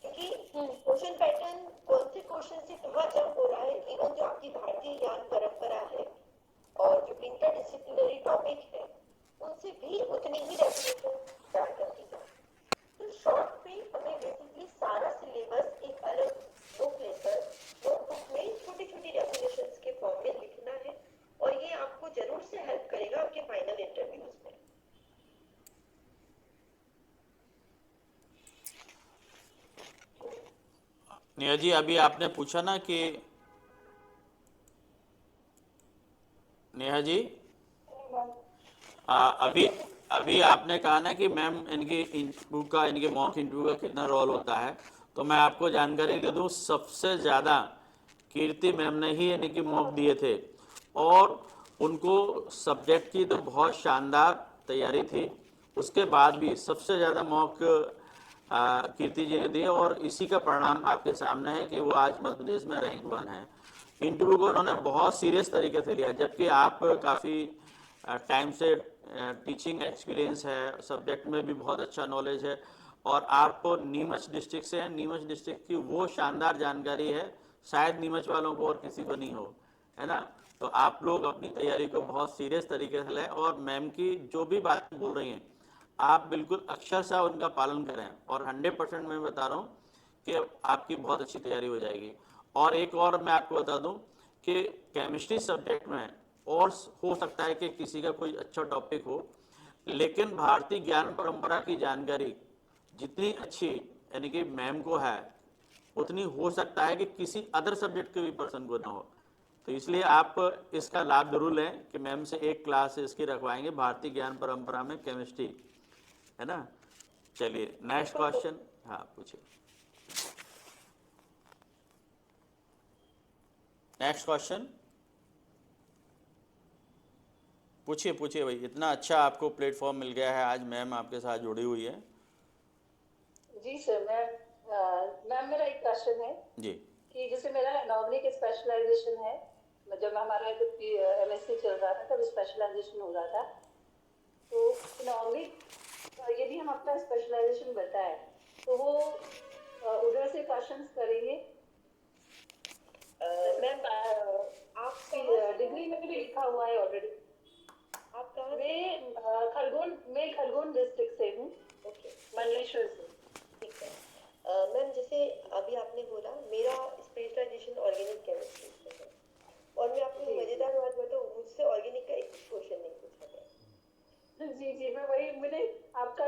क्योंकि क्वेश्चन पैटर्न कौन से क्वेश्चन से कहाँ जंप हो रहा है, इवन जो आपकी भारतीय ज्ञान परंपरा है और जो इंटरडिसिप्लिनरी टॉपिक है उनसे भी उतनी ही डेफिनेशन स्टार्ट करती है। तो शॉर्ट में हमें बेसिकली सारा सिलेबस एक अलग बुक लेकर नोटबुक में छोटी छोटी डेफिनेशंस के फॉर्म में लिखना है और ये आपको जरूर से हेल्प करेगा आपके फाइनल इंटरव्यूज में। नेहा जी, अभी आपने पूछा ना कि नेहा जी अभी अभी आपने कहा ना कि मैम इनकी इंटरव्यू का, इनके मॉक इंटरव्यू का कितना रोल होता है, तो मैं आपको जानकारी दे दूँ, सबसे ज़्यादा कीर्ति मैम ने ही इनकी मॉक दिए थे और उनको सब्जेक्ट की तो बहुत शानदार तैयारी थी। उसके बाद भी सबसे ज़्यादा मॉक कीर्ति जी ने दी और इसी का परिणाम आपके सामने है कि वो आज मध्य प्रदेश में रैंक 1 है। इंटरव्यू को उन्होंने बहुत सीरियस तरीके से लिया, जबकि आप काफ़ी टाइम से टीचिंग एक्सपीरियंस है, सब्जेक्ट में भी बहुत अच्छा नॉलेज है और आप नीमच डिस्ट्रिक्ट से हैं। नीमच डिस्ट्रिक्ट की वो शानदार जानकारी है, शायद नीमच वालों को और किसी को नहीं हो, है ना। तो आप लोग अपनी तैयारी को बहुत सीरियस तरीके से लें और मैम की जो भी बातें बोल रही हैं आप बिल्कुल अक्षरशः उनका पालन करें और 100% मैं बता रहा हूँ कि आपकी बहुत अच्छी तैयारी हो जाएगी। और एक और मैं आपको बता दूं कि केमिस्ट्री सब्जेक्ट में और हो सकता है कि किसी का कोई अच्छा टॉपिक हो, लेकिन भारतीय ज्ञान परंपरा की जानकारी जितनी अच्छी यानी कि मैम को है उतनी हो सकता है कि किसी अदर सब्जेक्ट के भी पर्सन को ना हो। तो इसलिए आप इसका लाभ जरूर लें कि मैम से एक क्लास इसकी रखवाएंगे भारतीय ज्ञान परंपरा में केमिस्ट्री, है ना। चलिए नेक्स्ट क्वेश्चन, हाँ पूछिए। नेक्स्ट क्वेश्चन पूछिए पूछिए भाई, इतना अच्छा आपको प्लेटफॉर्म मिल गया है, आज मैम आपके साथ जुड़ी हुई है। जी सर, मैम मेरा एक क्वेश्चन है जी कि जैसे मेरा नॉर्मली का स्पेशलाइजेशन है, जब हमारा एमएससी चल रहा था तब स्पेशलाइजेशन हो रहा था, तो नॉर्मली यदि हम अपना स्पेशलाइजेशन बताएं तो वो उधर से क्वेश्चंस करेंगे। मैम आप डिग्री में भी लिखा हुआ है ऑलरेडी। आप कहाँ मैं खरगोन डिस्ट्रिक्ट से हूँ, ओके मंडलेश्वर से। ठीक है। मैम जैसे अभी आपने बोला मेरा स्पेशलाइजेशन ऑर्गेनिक केमिस्ट्री से है और मैं आपको जी। मजेदार बात बताऊँ, मुझसे ऑर्गेनिक का एक क्वेश्चन नहीं पूछा गया। जी जी, मैंने आपका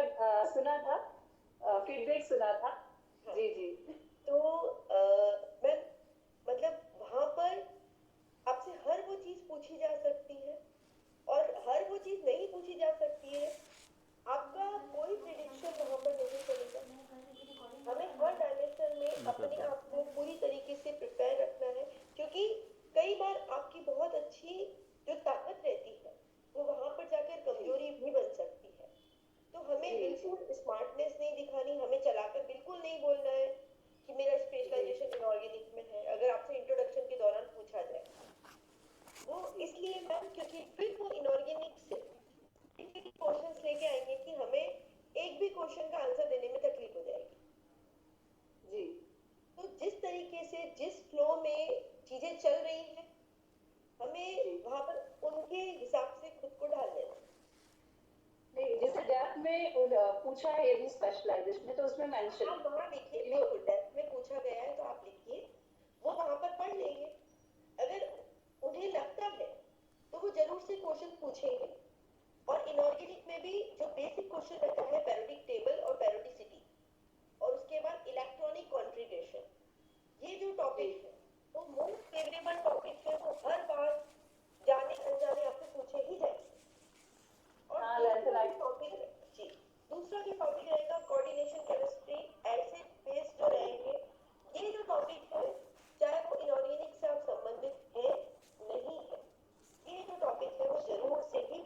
सुना था, फीडबैक सुना था। हाँ। जी जी। तो मैम मतलब वहाँ पर आपसे हर वो चीज़ पूछी जा सकती है और हर वो चीज़ नहीं पूछी जा सकती है, आपका कोई प्रिडिक्शन वहाँ पर नहीं चलेगा। हमें हर डायमेंशन में अपने आप को पूरी तरीके से प्रिपेयर रखना है, क्योंकि कई बार आपकी बहुत अच्छी जो ताकत रहती है वो वहाँ पर जाकर कमजोरी भी बन सकती है। तो हमें बिल्कुल स्मार्टनेस नहीं दिखानी, हमें चलाकर बिल्कुल नहीं बोलना है कि मेरा स्पेशलाइजेशन इनऑर्गेनिक में है, अगर आपसे इंट्रोडक्शन के दौरान पूछा जाए। वो इसलिए मैम क्योंकि फिर वो इनऑर्गेनिक से क्वेश्चंस लेके आएंगे कि हमें एक भी क्वेश्चन का आंसर देने में तकलीफ हो जाएगी। जी। तो जिस तरीके से जिस फ्लो में चीजें चल रही हैं, हमें वहां पर उनके हिसाब से खुद को ढाल लेना। नहीं, जैसे डेप्थ में पूछा है यदि स्पेशलाइजेशन में तो उसमें मेंशन आप वहां लिखिए, बिल्कुल डेप्थ में पूछा गया है तो आप लिखिए, वो वहां पर पढ़ लेंगे। अगर उन्हें लगता है तो वो जरूर से क्वेश्चन पूछेंगे। और इनऑर्गेनिक में भी जो बेसिक क्वेश्चन रहता है पैरियोडिक टेबल और पैरियोडिसिटी, और उसके बाद इलेक्ट्रॉनिक कॉन्ट्रीब्यूशन, ये जो टॉपिक है वो मोस्ट फेवरेबल टॉपिक है, वो हर बार जाने अनजाने आपसे पूछे ही जाएंगे। और दूसरा टॉपिक जी, दूसरा जो टॉपिक रहेगा कोऑर्डिनेशन केमिस्ट्री, एसिड बेस जो रहेंगे, ये जो टॉपिक है चाहे वो इनऑर्गेनिक से आप संबंधित है नहीं है, ये जो टॉपिक है वो जरूर से ही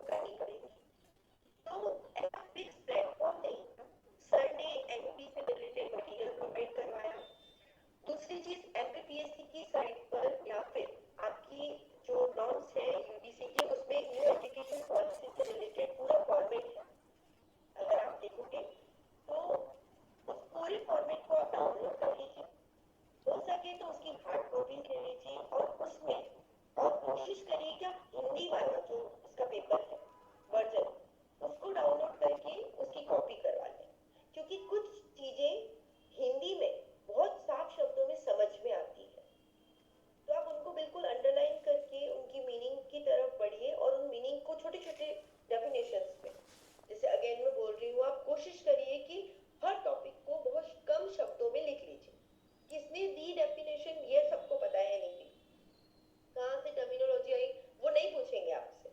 करनी पड़ेगी। तो ऐसा फिक्स प्लेटफॉर्म नहीं था। सर ने एमपी से रिलेटेड मटेरियल प्रोवाइड करवाया। दूसरी चीज एमपीपीएससी की साइट पर या फिर आपकी जो नॉर्म्स है यूजीसी के, उसमें न्यू एजुकेशन पॉलिसी से रिलेटेड पूरा फॉर्मेट है। अगर आप देखोगे तो उस पूरे फॉर्मेट को आप डाउनलोड कर लीजिए, हो सके तो उसकी हार्ड कॉपी ले लीजिए और उसमें और कोशिश करिए कि आप हिंदी वाला जो उसका पेपर है वर्जन, उसको डाउनलोड करके उसकी कॉपी करवा लें, क्योंकि कुछ चीजें हिंदी में बहुत साफ शब्दों में समझ में आती है। तो आप उनको बिल्कुल अंडरलाइन करके उनकी मीनिंग की तरफ बढ़िए और उन मीनिंग को छोटे छोटे डेफिनेशंस में, जैसे अगेन मैं बोल रही हूँ, आप कोशिश करिए कि हर टॉपिक को बहुत कम शब्दों में लिख लीजिए। किसने दी डेफिनेशन ये सबको पता है, नहीं दी, कहाँ से टर्मिनोलॉजी आई वो नहीं पूछेंगे आपसे।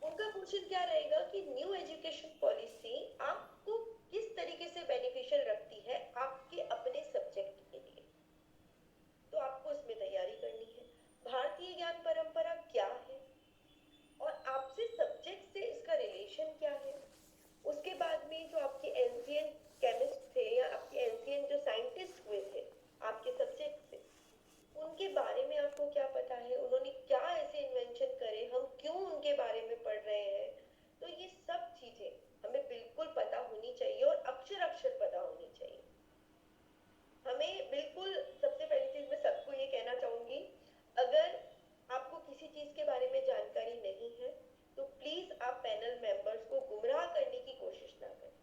उनका क्वेश्चन क्या रहेगा कि न्यू एजुकेशन पॉलिसी आपको किस तरीके से बेनिफिशियल रखती है आपके अपने सब्जेक्ट के लिए। तो आपको इसमें तैयारी करनी है। भारतीय ज्ञान परंपरा क्या है और आपसे सब्जेक्ट से इसका रिलेशन क्या है। उसके बाद में जो आपके एंशिएंट केमिस्ट थे या आपके एंशिएंट जो साइंटिस्ट हुए थे आपके सब्जेक्ट से, उनके बारे में आपको क्या पता है, उन्होंने क्या ऐसे इन्वेंशन करे, हम क्यों उनके बारे में पढ़ रहे हैं। तो ये सब चीजें हमें बिल्कुल पता होनी चाहिए और अक्षर अक्षर पता होनी चाहिए हमें बिल्कुल। सबसे पहली चीज मैं सबको ये कहना चाहूंगी, अगर आपको किसी चीज के बारे में जानकारी नहीं है तो प्लीज आप पैनल मेंबर्स को गुमराह करने की कोशिश ना करें।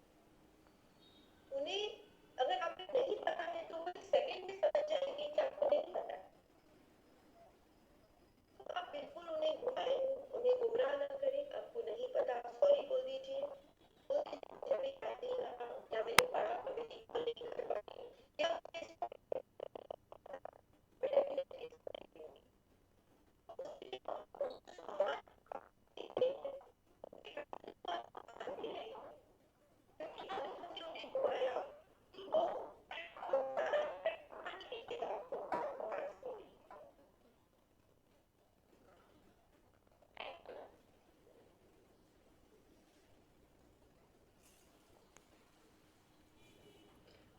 उन्हें अगर आपको नहीं पता है तो वो सेकंड में समझ जाएंगे कि आपको नहीं पता है। तो आप बिल्कुल उन्हें घुमाएं, उन्हें गुमराह ना करें। आपको नहीं पता आप सॉरी बोल दीजिए, जब भी आती है या मैंने पढ़ा कभी नहीं कर पाती या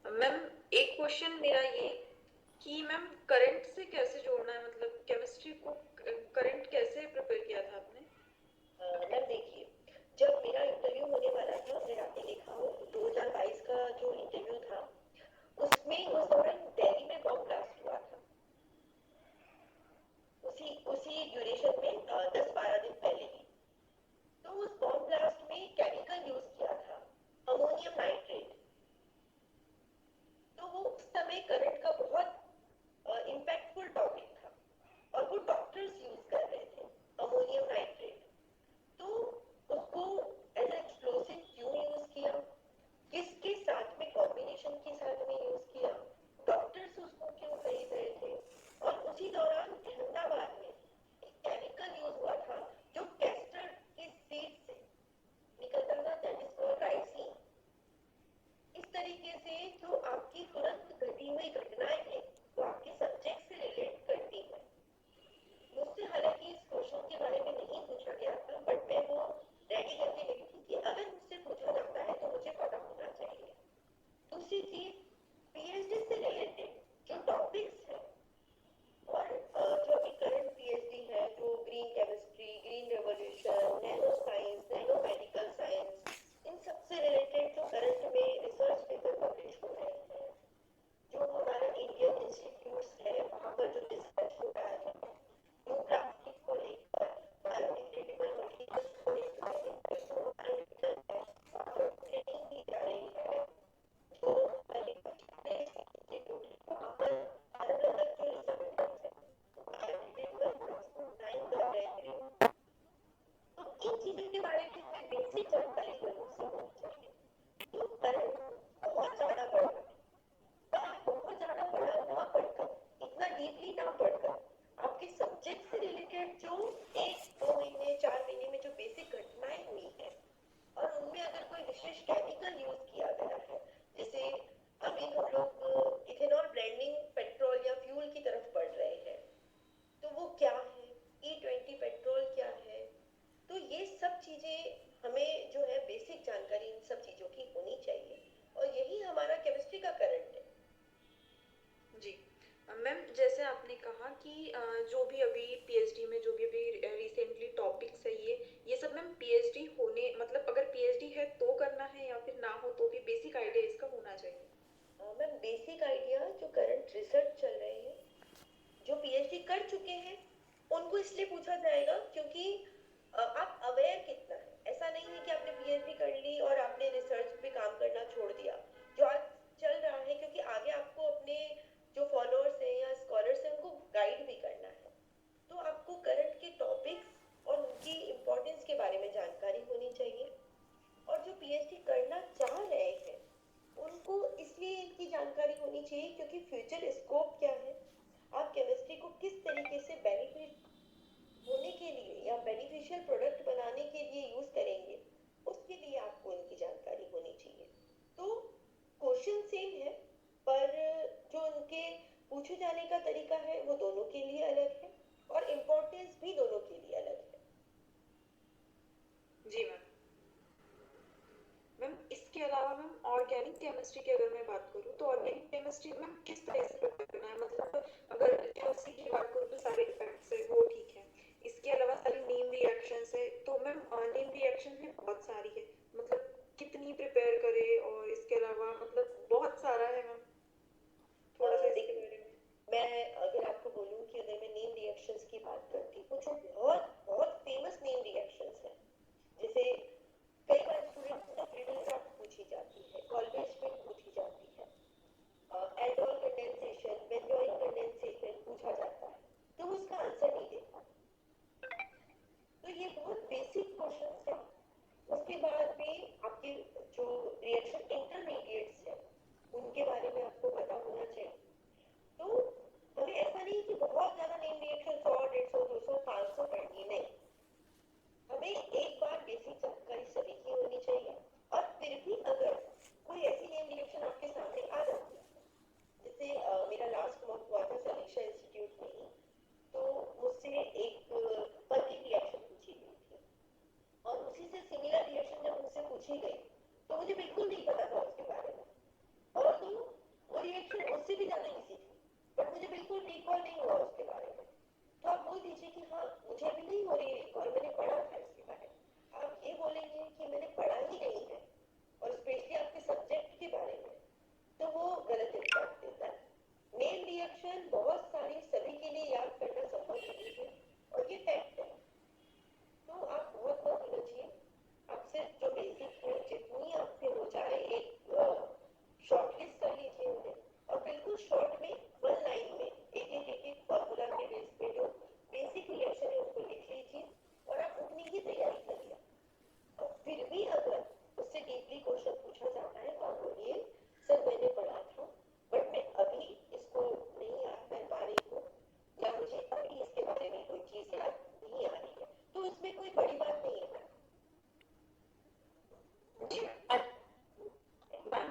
मैम एक क्वेश्चन मेरा ये कि मैम करंट से कैसे जोड़ना है, मतलब केमिस्ट्री को करंट कैसे प्रिपेयर किया था आपने? मैम देखिए, जब मेरा इंटरव्यू होने वाला था, अगर आपने देखा हो 2022 का जो इंटरव्यू था, उसमें उस दौरान दिल्ली में बॉम्ब ब्लास्ट हुआ था। उसी ड्यूरेशन में 10-12 दिन पहले ही। तो उस बॉम्ब ब्लास्ट में केमिकल यूज किया था, अमोनियम नाइट्रेट। तो वो उस समय करंट का बहुत इम्पैक्टफुल टॉपिक था और वो डॉक्टर्स यूज कर रहे थे अमोनियम नाइट्रेट। तो उसको एज एक्सप्लोसिव क्यों यूज किया, किसके साथ में कॉम्बिनेशन के साथ में यूज किया, डॉक्टर्स उसको क्यों खरीद रहे थे। और उसी दौरान अहमदाबाद में एक केमिकल यूज हुआ था जो कैस्टर की सीड से निकलता था, दैट इज कॉल्ड राइसिन। इस तरीके से जो आपकी तुरंत घटी हुई घटनाएं हैं वो आपके सब्जेक्ट से रिलेट करती है। मुझसे हालांकि इस क्वेश्चन के बारे में नहीं पूछा गया था, बट मैं वो रेडी करके रखी थी कि अगर मुझसे पूछा जाता है तो मुझे पता होना चाहिए। दूसरी चीज, पीएचडी से रिलेटेड जो टॉपिक्स है और जो अभी करंट पीएचडी है, जो green chemistry, green revolution, nano science, nano medical science, इन सब से रिलेटेड जो करंट में रिसर्च पेपर पब्लिश हो रहे हैं, जो हमारा इंडियन इंस्टीट्यूट्स है वहाँ पर जो रिसर्च हो रहा है, जो प्लास्टिक को लेकर, बायोडिग्रेडेबल मटेरियल्स को लेकर, जो हमारे ट्रेनिंग दी जा रही है, जो हमारे इंस्टीट्यूट वहाँ पर अलग अलग जो रिसर्च है बायोडिग्रेडेबल डिजाइन कर रहे हैं। तो इन चीजों के बारे में हमें बेसिक जानकारी जरूर से होनी चाहिए। तो करंट बहुत ज्यादा बढ़ रहा है, बहुत ज्यादा बड़ा ना पढ़कर, इतना डीपली ना पढ़कर, आपके सब्जेक्ट से रिलेटेड जो 1-2 महीने 4 महीने में जो बेसिक घटनाएं हुई है और उनमें अगर कोई विशेष केमिकल यूज किया गया है, जैसे अभी हम लोग इथेनॉल ब्लेंडिंग पेट्रोल या फ्यूल की तरफ बढ़ रहे हैं, तो वो क्या है, E20 पेट्रोल क्या है, तो ये से हमें जो है बेसिक जानकारी इन सब चीज़ों की होनी चाहिए और यही हमारा केमिस्ट्री का करंट है। जी मैम, जैसे आपने कहा कि जो भी अभी पीएचडी में जो भी अभी रिसेंटली टॉपिक्स है ये सब मैम पीएचडी होने मतलब अगर पीएचडी है तो करना है या फिर ना हो तो भी बेसिक आइडिया इसका होना चाहिए। मैम बेसिक आइडिया जो करंट रिसर्च चल रहे हैं, जो पीएचडी कर चुके हैं उनको इसलिए पूछा जाएगा क्योंकि आप अवेयर कितना है। ऐसा नहीं है कि आपने पीएचडी कर ली और आपने रिसर्च पे काम करना छोड़ दिया जो आज चल रहा है, क्योंकि आगे आपको अपने जो फॉलोअर्स हैं या स्कॉलर्स हैं उनको गाइड भी करना है। तो आपको करंट के टॉपिक्स और उनकी इम्पोर्टेंस के बारे में जानकारी होनी चाहिए। और जो पीएचडी करना चाह रहे हैं उनको इसलिए इनकी जानकारी होनी चाहिए क्योंकि फ्यूचर स्कोप क्या है, आप केमिस्ट्री को किस तरीके से बेनिफिट होने के लिए या बेनिफिशियल प्रोडक्ट बनाने के लिए यूज करेंगे, उसके लिए आपको इनकी जानकारी होनी चाहिए। तो क्वेश्चन सेम है पर जो उनके पूछे जाने का तरीका है वो दोनों के लिए अलग है और इम्पोर्टेंस भी दोनों के लिए अलग है। जी मैम। मैम इसके अलावा मैम ऑर्गेनिक केमिस्ट्री की अगर मैं बात करूँ तो ऑर्गेनिक केमिस्ट्री मैम किस तरह से प्रिपेयर करना है, मतलब अगर केमिस्ट्री की बात करूँ तो सारे इफेक्ट्स है वो ठीक है, इसके अलावा सारी नेम रिएक्शंस है तो मैम नेम रिएक्शन भी बहुत सारी है, मतलब कितनी प्रिपेयर करे और इसके अलावा मतलब बहुत सारा है मैम, थोड़ा सा इसके बारे में। मैं अगर आपको बोलूं कि अगर मैं नेम रिएक्शंस की बात करती हूँ जो बहुत बहुत फेमस नेम रिएक्शंस हैं, जैसे कई बार स्टूडेंट्स से फ्रीडल क्राफ्ट पूछी जाती है, कॉल्वेज फिट पूछी जाती है, एल्डोल कंडेंसेशन, बेंजोइक कंडेंसेशन पूछा जाता है, तो वो उसका आंसर नहीं दे पाते। तो ये बहुत बेसिक क्वेश्चंस हैं। उसके बाद में आपके जो रिएक्शन इंटरमीडिएट्स हैं उनके बारे में आपको पता होना चाहिए। तो हमें ऐसा नहीं कि बहुत ज्यादा नेम रिएक्शन 100, 150, 200, 500 पढ़नी है, नहीं। हमें एक बार बेसिक जानकारी सभी की होनी चाहिए और फिर भी अगर कोई ऐसी नेम रिएक्शन आपके सामने आ जाती है, जैसे मेरा लास्ट मॉक हुआ था समीक्षा इंस्टीट्यूट में ही, तो मुझसे एक पनीर रिएक्शन पूछी गई थी और उसी से सिमिलर रिएक्शन जब मुझसे पूछी गई तो मुझे बिल्कुल नहीं पता था उसके बारे में और तो वो रिएक्शन उससे भी ज्यादा इजी थी बट मुझे बिल्कुल रिकॉल नहीं हुआ उसके बारे में। तो आप बोल दीजिए कि हाँ मुझे अभी नहीं हो रही है रिकॉल, मैंने पढ़ा था इसके बारे में। आप ये बोलेंगे कि मैंने पढ़ा ही नहीं है और स्पेशली आपके सब्जेक्ट के बारे में, तो वो गलत इम्पैक्ट देता है। नेम रिएक्शन बहुत सारी सभी के लिए याद करना संभव नहीं है और ये फैक्ट है। तो आप बहुत बहुत उलझिए, आपसे जो बेसिक है जितनी आपसे हो जाए एक शॉर्टलिस्ट कर लीजिए उन्हें और बिल्कुल शॉर्ट में वन लाइन में एक फॉर्मूला के बेस पे जो बेसिक रिएक्शन है उसको लिख लीजिए और आप उतनी ही तैयारी करिए। और फिर भी अगर उससे डीपली क्वेश्चन पूछा जाता है तो आप बोलिए सर मैंने पढ़ा था बट मैं अभी इसको नहीं याद कर पा रही हूँ या मुझे अभी इसके बारे में कोई चीज याद नहीं आ रही है, तो इसमें कोई बड़ी बात नहीं है। मैम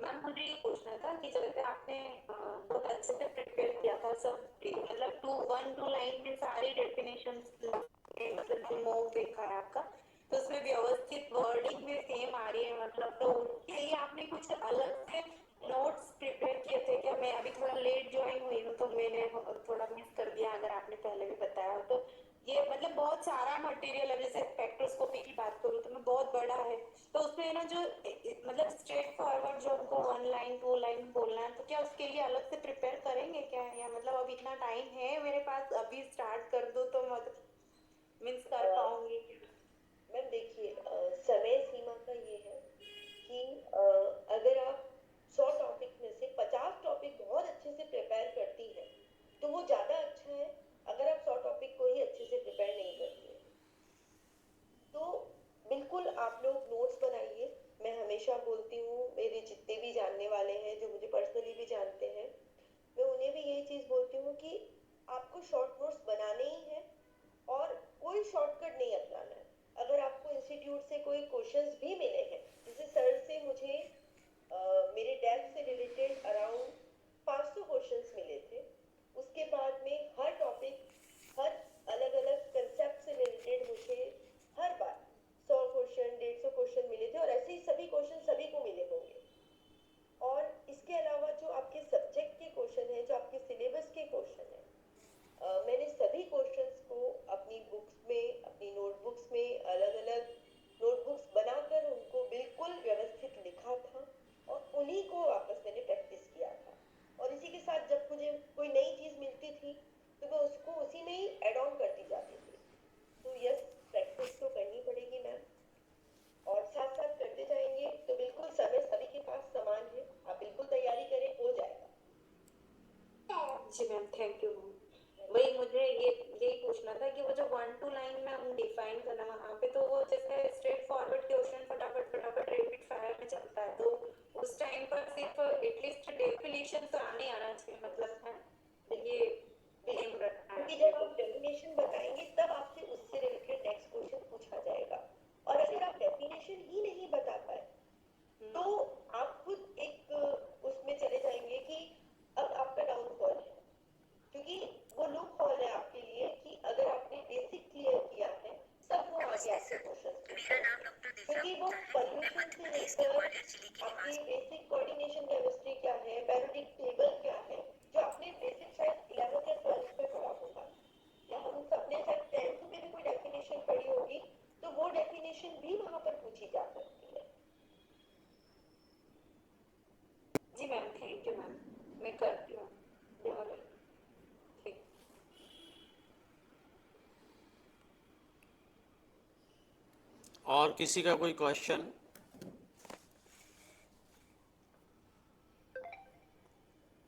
मैम मुझे ये पूछना था कि जैसे आपने बहुत अच्छे से प्रिपेयर किया था सब, मतलब 2 लाइन में सारे डेफिनेशंस मतलब जो मॉक देखा है आपका तो उसमें व्यवस्थित वर्डिंग में सेम आ रही है, मतलब तो उसके लिए आपने कुछ अलग से नोट्स प्रिपेयर किए थे क्या? मैं अभी थोड़ा लेट ज्वाइन हुई हूँ तो मैंने थोड़ा मिस कर दिया, अगर आपने पहले भी बताया हो तो। ये मतलब बहुत सारा मटेरियल है, जैसे स्पेक्ट्रोस्कोपी की बात करूँ तो मैं बहुत बड़ा है तो उसमें ना जो मतलब स्ट्रेट फॉरवर्ड जो हमको 1 लाइन 2 लाइन बोलना है तो क्या उसके लिए अलग से प्रिपेयर करेंगे क्या, या मतलब अब इतना टाइम है मेरे पास अभी स्टार्ट कर दो तो मतलब मीन्स कर पाऊंगी? मैम देखिए समय सीमा का ये है कि अगर आप 100 टॉपिक में से 50 टॉपिक बहुत अच्छे से प्रिपेयर करती हैं तो वो ज़्यादा अच्छा है अगर आप 100 टॉपिक को ही अच्छे से प्रिपेयर नहीं करती हैं। तो बिल्कुल आप लोग नोट्स बनाइए। मैं हमेशा बोलती हूँ, मेरे जितने भी जानने वाले हैं जो मुझे पर्सनली भी जानते हैं, मैं उन्हें भी यही चीज़ बोलती हूँ कि आपको शॉर्ट नोट्स बनाने ही हैं और कोई शॉर्टकट नहीं अपनाना है। अगर आपको इंस्टीट्यूट से कोई क्वेश्चंस भी मिले हैं, जैसे सर से मुझे मेरे डेप्थ से रिलेटेड अराउंड 500 क्वेश्चंस मिले थे, उसके बाद में हर टॉपिक हर अलग अलग कंसेप्ट से रिलेटेड मुझे डिफाइन करना वहाँ पे, तो वो जैसे स्ट्रेट फॉरवर्ड क्वेश्चन फटाफट फटाफट रैपिड फायर में चलता है, तो उस टाइम पर सिर्फ एटलीस्ट डेफिनेशन तो आने आना चाहिए, मतलब है ये एम रखना है। क्योंकि जब आप डेफिनेशन बताएंगे तब आपसे उससे रिलेटेड नेक्स्ट क्वेश्चन पूछा जाएगा, और अगर आप डेफिनेशन ही नहीं बता पाए तो आप खुद एक उसमें चले जाएंगे कि अब आपका डाउनफॉल है, क्योंकि वो लूप होल है आपके लिए कि अगर आपने बेसिक क्लियर किया है तब वो आगे आपसे क्वेश्चन क्योंकि वो पॉल्यूशन से लेकर आपकी बेसिक कोऑर्डिनेशन केमिस्ट्री क्या है, पैरियोडिक टेबल क्या है, जो आपने बेसिक शायद 11th या 12th में पढ़ा होगा, या हम सबने शायद 10th में भी कोई डेफिनेशन पढ़ी होगी, तो वो डेफिनेशन भी वहां पर पूछी जा सकती है। जी मैम, थैंक यू मैम, मैं करती हूँ। ठीक। और किसी का कोई क्वेश्चन?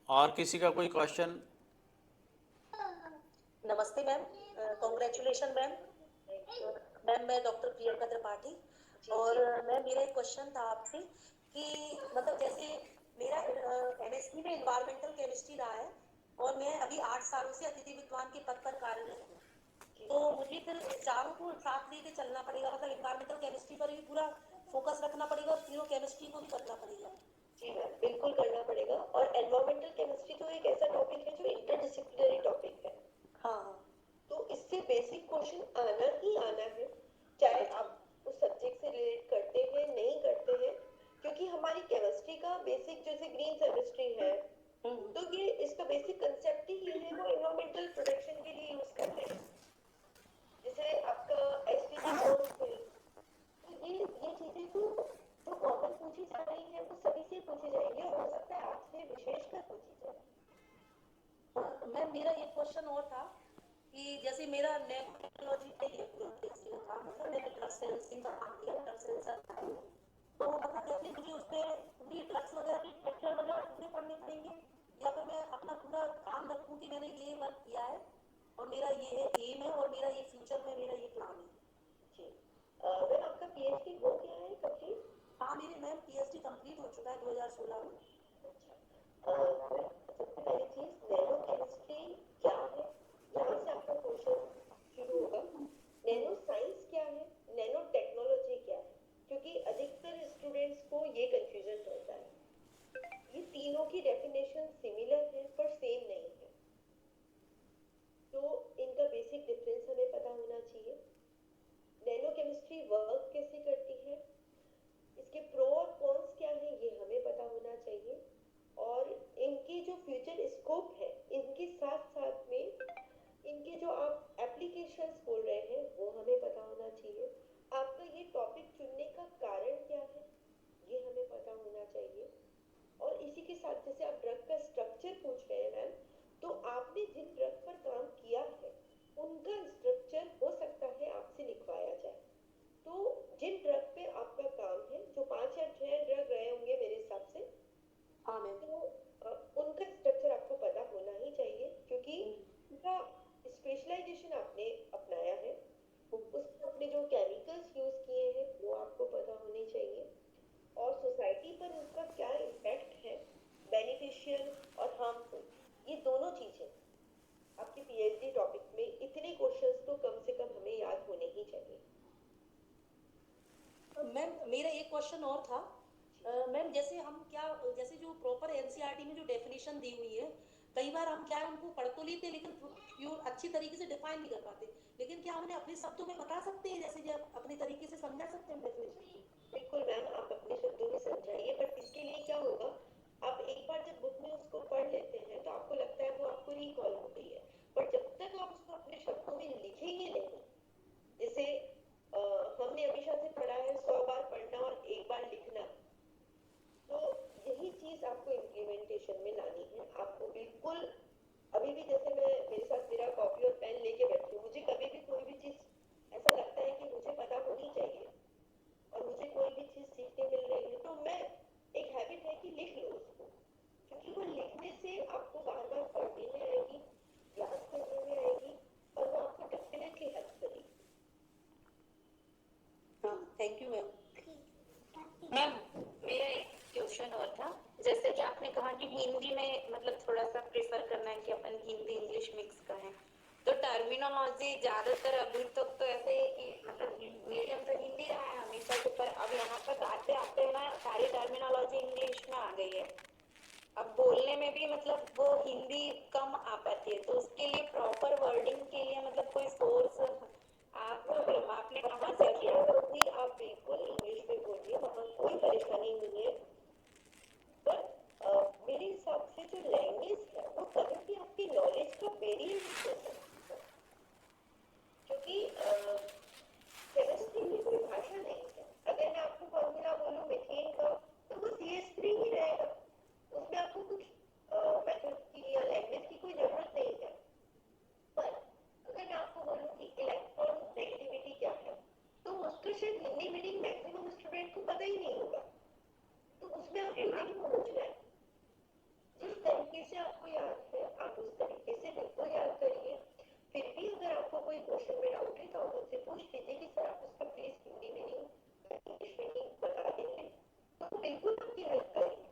और किसी का कोई क्वेश्चन? नमस्ते मैम, कॉन्ग्रेचुलेशन मैम। मैम मैं डॉक्टर प्रियंका त्रिपाठी, और मैम मेरा एक क्वेश्चन था आपसे कि मतलब जैसे मेरा एमएससी में एनवायरमेंटल केमिस्ट्री रहा है, और मैं अभी 8 सालों से अतिथि विद्वान के पद पर कार्यरत हूँ, तो मुझे फिर चारों को साथ लेके चलना पड़ेगा, मतलब एनवायरमेंटल केमिस्ट्री पर भी पूरा फोकस रखना पड़ेगा और फिर केमिस्ट्री को भी करना पड़ेगा। जी मैम, बिल्कुल करना पड़ेगा, और एनवायरमेंटल केमिस्ट्री तो एक ऐसा टॉपिक है जो इंटरडिसिप्लिनरी टॉपिक है। हाँ। तो इससे बेसिक क्वेश्चन आना ही आना है, चाहे आप उस सब्जेक्ट से रिलेट करते हैं नहीं करते हैं, क्योंकि हमारी केमिस्ट्री का बेसिक जैसे ग्रीन केमिस्ट्री है, तो ये इसका बेसिक कंसेप्ट ही ये है, वो एनवायरमेंटल प्रोटेक्शन के लिए यूज करते हैं। जैसे आपका एसटीडी कोर्स है, तो ये चीजें तो जो कॉमन पूछी जा रही है वो सभी से पूछी जाएंगी, और हो सकता है आपसे विशेषकर पूछी जाए। मैम मेरा एक क्वेश्चन और था कि जैसे मेरा नैनो टेक्नोलॉजी पे ये था, मतलब मैंने ड्रग सेंसिंग का काम किया, ड्रग सेंसर था, तो मतलब जैसे मुझे उस पर पूरी ड्रग्स वगैरह की लेक्चर वगैरह पूरे पढ़ने पड़ेंगे, या फिर मैं अपना पूरा काम रखूँ कि मैंने ये वर्क किया है और मेरा ये एम है और मेरा ये फ्यूचर में मेरा ये प्लान है। जी मैम, आपका पीएचडी हो गया है कंप्लीट? हाँ मेरी मैम पीएचडी कंप्लीट हो चुका है 2016 में। सबसे पहली चीज नैनो केमिस्ट्री क्या है, यहाँ से आपका क्वेश्चन शुरू होगा। नैनो साइंस क्या है, नैनो टेक्नोलॉजी क्या है, क्योंकि अधिकतर स्टूडेंट्स को ये कंफ्यूजन रहता है। ये तीनों की डेफिनेशन सिमिलर है पर सेम नहीं है, तो इनका बेसिक डिफरेंस हमें पता होना चाहिए। नैनो केमिस्ट्री वर्क कैसे करती है, इसके प्रो और कॉन्स क्या है, ये हमें पता होना चाहिए, और इनकी जो फ्यूचर स्कोप है, इनके साथ साथ में इनके जो आप एप्लीकेशंस बोल रहे हैं वो हमें पता होना चाहिए। आपका ये टॉपिक चुनने का कारण क्या है, ये हमें पता होना चाहिए। और इसी के साथ जैसे आप ड्रग का स्ट्रक्चर पूछ रहे हैं मैम, तो आपने जिन ड्रग पर काम किया है उनका स्ट्रक्चर हो सकता है आपसे लिखवाया जाए, तो जिन ड्रग पे आपका काम है, जो 5 या 6 ड्रग रहे होंगे मेरे हिसाब से, हाँ मैम। तो उनका स्ट्रक्चर आपको पता होना ही चाहिए, क्योंकि उनका स्पेशलाइजेशन आपने अपनाया है, उसमें आपने जो केमिकल्स यूज किए हैं वो आपको पता होने चाहिए, और सोसाइटी पर उसका क्या इम्पैक्ट है, बेनिफिशियल और हार्मफुल, ये दोनों चीजें आपके पीएचडी टॉपिक में इतने क्वेश्चंस तो कम से कम हमें याद होने ही चाहिए। मैम मेरा एक क्वेश्चन और था, मैम जैसे हम क्या, जैसे जो प्रॉपर एनसीईआरटी में जो डेफिनेशन दी हुई है, कई बार हम क्या है उनको पढ़ तो लेते हैं लेकिन प्योर अच्छी तरीके से डिफाइन नहीं कर पाते, लेकिन क्या उन्हें अपने शब्दों में बता सकते हैं, जैसे जब अपने तरीके से समझा सकते हैं डेफिनेशन? बिल्कुल मैम, आप अपने शब्दों में समझाइए, बट इसके लिए क्या होगा, आप एक बार जब बुक में उसको पढ़ लेते हैं तो आपको लगता है वो आपको रिकॉल हो गई है, पर जब तक आप उसको अपने शब्दों में लिखेंगे नहीं, जैसे हमने हमेशा से पढ़ा है 100 बार पढ़ना और 1 बार लिखना, तो यही चीज आपको इम्प्लीमेंटेशन में लानी है। आपको बिल्कुल अभी भी, जैसे मैं मेरे साथ मेरा कॉपी और पेन लेके बैठी हूँ, मुझे कभी भी कोई भी चीज ऐसा लगता है कि मुझे पता होनी चाहिए और मुझे कोई भी चीज सीखने मिल रही है, तो मैं एक हैबिट है कि लिख लो उसको, क्योंकि वो लिखने से आपको बार बार पढ़ने में आएगी, याद करने में आएगी, और वो आपको डेफिनेटली हेल्प मैम मेरा एक क्वेश्चन और था, जैसे कि आपने कहा कि हिंदी में मतलब थोड़ा सा प्रेफर करना है कि अपन हिंदी इंग्लिश मिक्स करें, तो टर्मिनोलॉजी ज्यादातर अभी तक तो ऐसे है कि मतलब मीडियम तो हिंदी रहा है हमेशा से, पर अब यहाँ तक आते आते ना सारी टर्मिनोलॉजी इंग्लिश में आ गई है। अब बोलने में भी मतलब वो हिंदी कम आ पाती है, तो उसके लिए प्रॉपर वर्डिंग के लिए मतलब कोई सोर्स आपने कहाँ से किया? भी आप बिल्कुल इंग्लिश में बोलिए, वहाँ कोई परेशानी नहीं है। पर मेरे हिसाब से जो लैंग्वेज है वो कभी भी आपकी नॉलेज का वेरिएंट हो सकती है, क्योंकि केमिस्ट्री में कोई भाषा नहीं है। अगर मैं आपको फॉर्मूला बोलूँ मीथेन का, तो वो CH3 ही रहेगा, उसमें आपको कुछ मेथड की या लैंग्वेज की कोई जरूरत नहीं है। पर अगर मैं आपको बोलूँ कि इलेक्ट्रॉन नेगेटिविटी क्या है, तो उसका शायद हिंदी मीनिंग मैक्सिमम स्टूडेंट को पता ही नहीं होगा, तो उसमें आप नहीं समझ रहे। जिस तरीके से आपको याद है आप उस तरीके से बिल्कुल याद करिए। फिर भी अगर आपको कोई क्वेश्चन में डाउट है तो आप मुझसे पूछ लीजिए कि सर आप उसका please Hindi meaning English meaning बता देंगे, तो बिल्कुल आपकी हेल्प करेंगे।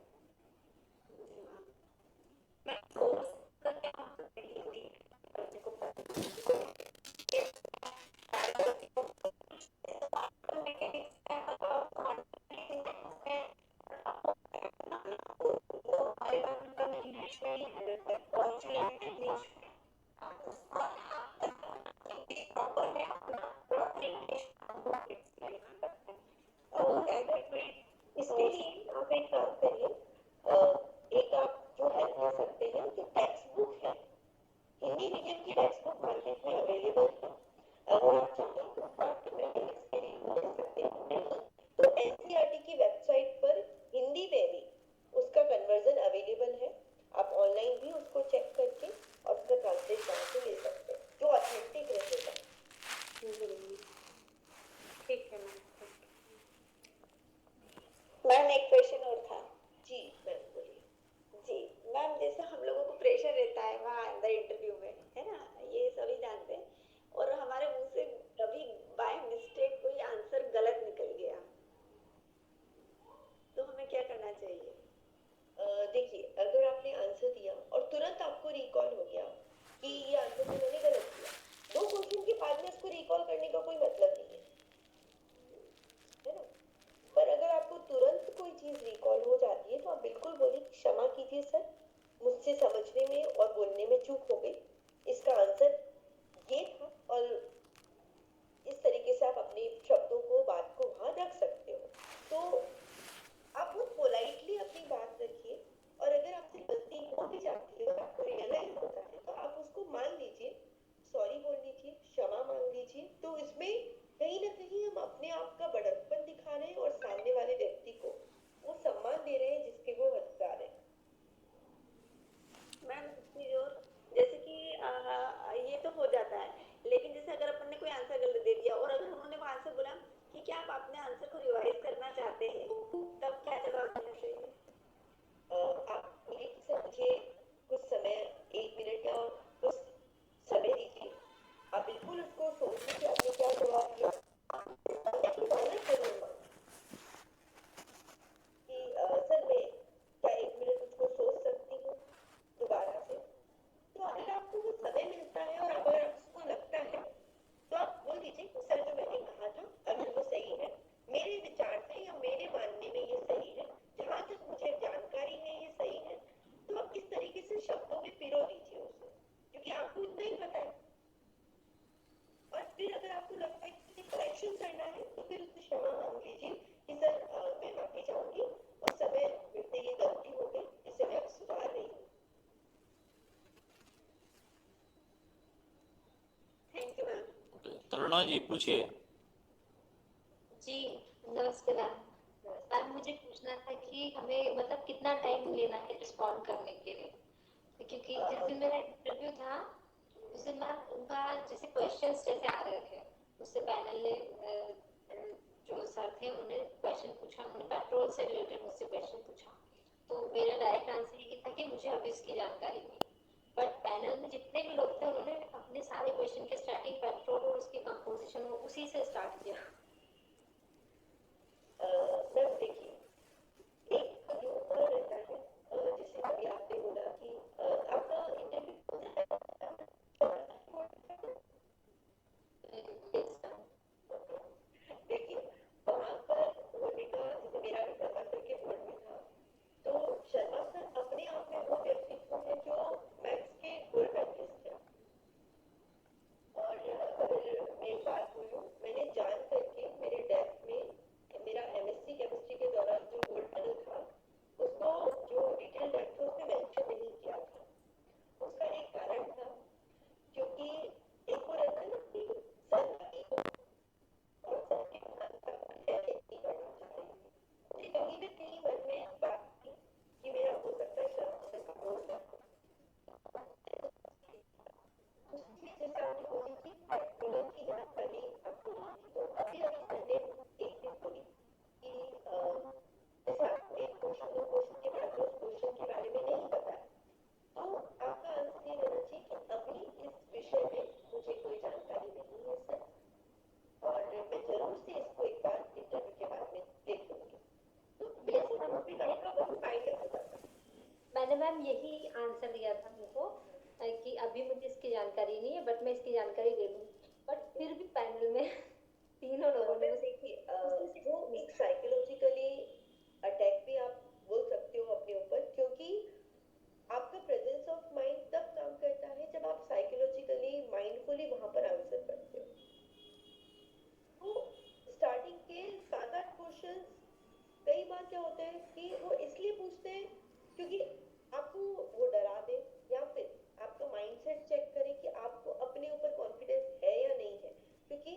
मैं सोर्स का क्या मतलब है हिंदी अपने को इसके लिए आप एक काम करिए, एक आप जो हेल्प कर सकते हैं, जो टेक्स्ट बुक है हिंदी मीडियम की टेक्स्ट बुक मार्केट में अवेलेबल है, अगर आप चाहें तो मैथमेटिक्स के लिए ले सकते हैं। तो NCERT की वेबसाइट पर हिंदी में भी उसका कन्वर्जन अवेलेबल है, आप ऑनलाइन भी उसको चेक करके और उसका ट्रांसलेट वहाँ से ले सकते हैं, जो ऑथेंटिक रहेगा। ठीक है मैम। मैम एक क्वेश्चन और था। जी मैम बोलिए। जी मैम, जैसे हम लोगों को प्रेशर रहता है वहाँ अंदर इंटरव्यू में, है ना, ये सभी जानते हैं, और हमारे मुंह से कभी बाय मिस्टेक कोई आंसर गलत निकल गया, तो हमें क्या करना चाहिए? देखिए, अगर आपने आंसर दिया और तुरंत आपको रिकॉल हो गया कि ये आंसर तो मैंने गलत दिया, 2 क्वेश्चन के बाद में उसको रिकॉल करने का कोई मतलब नहीं है ना। पर अगर आपको तुरंत कोई चीज रिकॉल हो जाती है तो आप बिल्कुल बोलिए क्षमा कीजिए सर, मुझसे समझने में और बोलने में चूक हो गई, इसका आंसर ये था, और इस तरीके से आप अपने शब्दों को बात को वहां रख सकते हो। तो आप बहुत पोलाइटली अपनी बात रखिए, और अगर आपसे गलती हो भी जाती है और आपको रियलाइज होता है तो आप उसको मान लीजिए, सॉरी बोल दीजिए, क्षमा मांग लीजिए। तो इसमें कहीं ना कहीं हम अपने आप का बड़प्पन दिखा रहे हैं और सामने वाले व्यक्ति को वो सम्मान दे रहे हैं जिसके वो हकदार है। मैम दूसरी ओर जैसे कि ये तो हो जाता है, लेकिन जैसे अगर अपन ने कोई आंसर गलत दे दिया और अगर उन्होंने वो आंसर बोला कि क्या आप अपने आंसर को रिवाइज करना चाहते हैं, तब क्या जवाब देना चाहिए? आप प्लीज से मुझे कुछ समय, 1 मिनट या कुछ समय दीजिए, आप बिल्कुल उसको सोचिए कि आपने क्या जवाब दिया। मैं करूँगा कि सर मैं क्या 1 मिनट उसको सोच सकती हूँ दोबारा से। तो अगर आपको वो समय मिलता है और अगर आपको लगता है तो आप बोल दीजिए सर जो मैंने कहा था अगर वो सही है, मेरे विचार से या मेरे मानने में ये सही है, जहाँ तक मुझे जानकारी है ये सही है, तो आप इस तरीके से शब्दों में पिरो दीजिए उसे, क्योंकि आपको इतना ही पता है। और फिर अगर आपको लगता है कि करेक्शन करना है तो फिर उससे क्षमा मांग लीजिए कि सर मैं माफी चाहूंगी, उस समय मुझसे ये गलती हो गई, इसे मैं अब सुधार रही हूँ। Thank you ma'am. Taruna ji पूछिए। जी नमस्ते मैम। मैम मुझे पूछना था कि हमें मतलब कितना टाइम लेना है रिस्पॉन्ड करने के लिए, क्योंकि जिस दिन मेरा इंटरव्यू था उस दिन मैम उनका जैसे क्वेश्चंस जैसे आ रहे थे, उससे पैनल ने जो सर थे उन्होंने क्वेश्चन पूछा, उन्होंने पेट्रोल से रिलेटेड मुझसे क्वेश्चन पूछा, तो मेरा डायरेक्ट आंसर ये था कि मुझे अभी इसकी जानकारी नहीं, बट पैनल में जितने भी लोग थे उन्होंने अपने सारे क्वेश्चन की स्टार्टिंग पेट्रोल और उसकी कंपोजिशन उसी से स्टार्ट किया। मैम देखिए, मैम यही आंसर दिया था हमको कि अभी मुझे इसकी जानकारी नहीं है, बट मैं इसकी जानकारी ले लूँ। बट फिर भी पैनल में तीनों लोगों ने मैम देखिए, वो एक साइकोलॉजिकली अटैक भी आप बोल सकते हो अपने ऊपर, क्योंकि आपका प्रेजेंस ऑफ माइंड तब काम करता है जब आप साइकोलॉजिकली माइंडफुली वहां पर आंसर करते हो। तो स्टार्टिंग के 7-8 क्वेश्चंस कई बार क्या होता है कि वो इसलिए पूछते हैं क्योंकि आपको वो डरा दे, या फिर आपका माइंडसेट चेक करें कि आपको अपने ऊपर कॉन्फिडेंस है या नहीं है, क्योंकि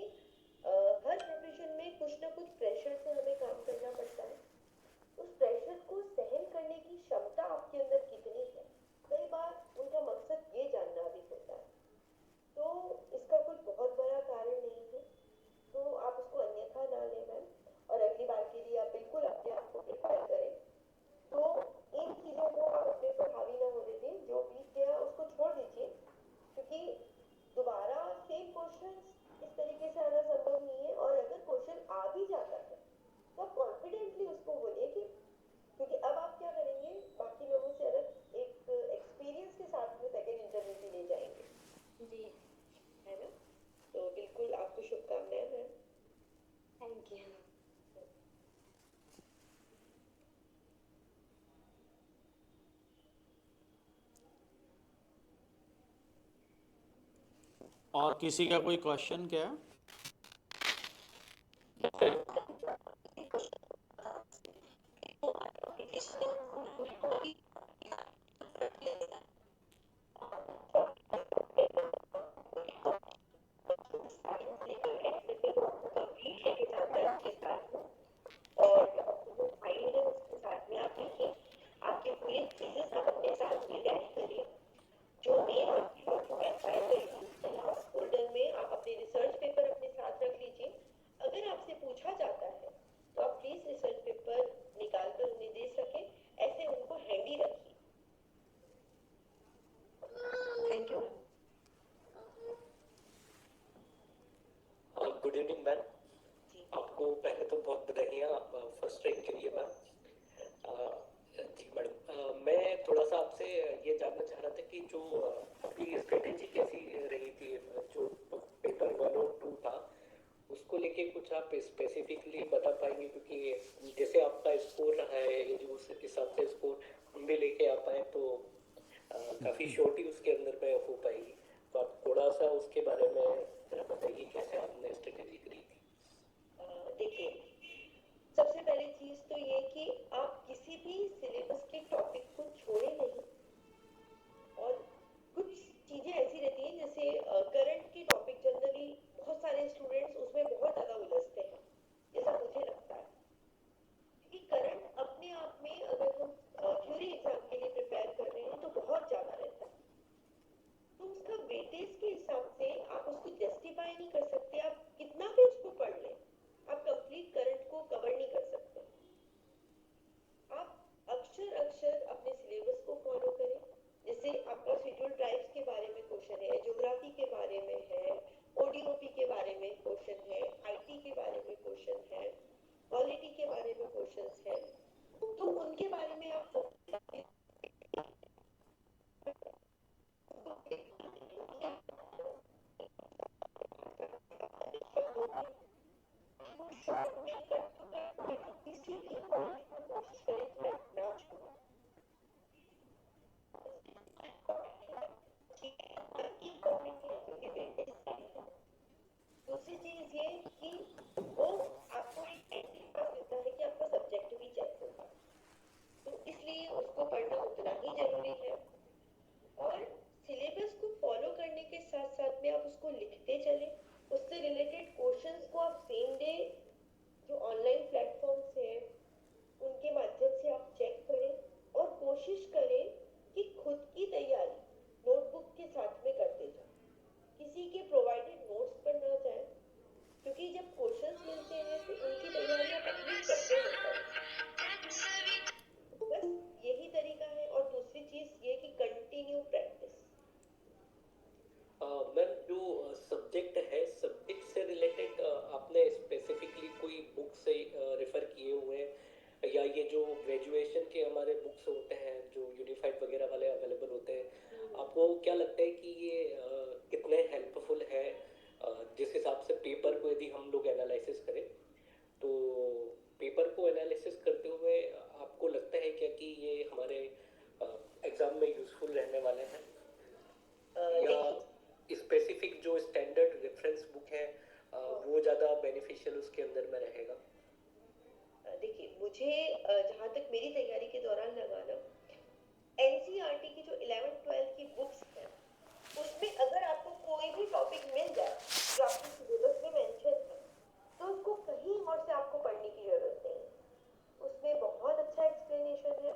हर प्रोफेशन में कुछ ना कुछ प्रेशर से हमें काम करना पड़ता है। उस प्रेशर को सहन करने की क्षमता आपके अंदर कितनी है, कई बार उनका मकसद ये जानना भी होता है। तो इसका कोई बहुत बड़ा कारण नहीं है, तो आप उसको अन्यथा ना लें मैम, और अगली बार के लिए आप बिल्कुल अपने आप को प्रिपेयर करें। तो इन चीज़ों को आप अपने पर हावी ना होने दें, जो बीत गया उसको छोड़ दीजिए, क्योंकि दोबारा सेम क्वेश्चन इस तरीके से आना संभव नहीं है। और अगर क्वेश्चन आ भी जाता है तो आप कॉन्फिडेंटली उसको बोलिए कि, क्योंकि अब आप क्या करेंगे, बाकी लोगों से अलग एक एक्सपीरियंस के साथ में सेकेंड इंटरव्यू के लिए जाएंगे, जी। है ना? तो बिल्कुल आपको शुभकामनाएं मैम। Thank you. और किसी का कोई क्वेश्चन क्या? आपके पूरे चीजें अपने साथ में कैरी करिए, जो मेन आपके डॉक्यूमेंट्स आए फोल्डर में आप अपने रिसर्च पेपर अपने साथ रख लीजिए। अगर आपसे पूछा जाता है तो आप प्लीज रिसर्च पेपर निकाल कर उन्हें दे सके, ऐसे उनको हैंडी रखिए। Thank you. Good evening ma'am, आपको पहले तो बहुत बधाइयाँ फर्स्ट रैंक के लिए मैम। जी मैडम, मैं थोड़ा सा आपसे ये जानना चाह रहा था कि जो आपकी स्ट्रेटेजी कैसी रही थी, जो पेपर 1 और 2 था उसको लेके कुछ आप स्पेसिफिकली बता पाएंगे, क्योंकि जैसे आपका स्कोर रहा है जो उस हिसाब से स्कोर हम भी लेके आ पाए तो काफ़ी शॉर्ट ही उसके अंदर में हो पाएगी। तो आप थोड़ा सा उसके बारे में जरा बताइए कैसे आपने स्ट्रेटेजी करी थी। देखिए, सबसे पहली चीज तो ये कि आप किसी भी सिलेबस के टॉपिक को छोड़े नहीं। और कुछ चीजें ऐसी रहती हैं, जैसे करंट के टॉपिक जनरली बहुत सारे स्टूडेंट्स उसमें बहुत ज्यादा उलझते हैं, जैसा मुझे लगता है, क्योंकि करंट अपने आप में अगर हम थ्योरी एग्जाम के लिए प्रिपेयर कर रहे हैं तो बहुत ज्यादा रहता है, तो उसका वेटेज के हिसाब से आप उसको जस्टिफाई नहीं कर सकते। आप कितना भी उसको पढ़ लें, आप कंप्लीट करंट को कवर नहीं कर सकते। आप अक्षर अक्षर अपने सिलेबस को फॉलो करें। जैसे आपका शेड्यूल ट्राइब्स के बारे में क्वेश्चन है, ज्योग्राफी के बारे में है, ओडीओपी के बारे में क्वेश्चन है, आईटी के बारे में क्वेश्चन है, पॉलिटी के बारे में क्वेश्चन है, तो उनके बारे में आप दूसरी चीज ये कि वो आपको एक एंटीपास देता है कि आपका सब्जेक्ट भी चेक होगा, तो इसलिए उसको पढ़ना उतना ही जरूरी है। और सिलेबस को फॉलो करने के साथ साथ में आप उसको लिखते चलें। उससे रिलेटेड क्वेश्चंस को आप सेम डे जो ऑनलाइन प्लेटफॉर्म्स हैं उनके माध्यम से आप मुझे जहाँ तक मेरी तैयारी के दौरान लगा ना, एनसीईआरटी की जो 11th-12th की बुक्स हैं उसमें अगर आपको कोई भी टॉपिक मिल जाए जो आपके सिलेबस में मेंशन है तो उसको कहीं और से आपको पढ़ने की जरूरत नहीं है। उसमें बहुत अच्छा एक्सप्लेनेशन है,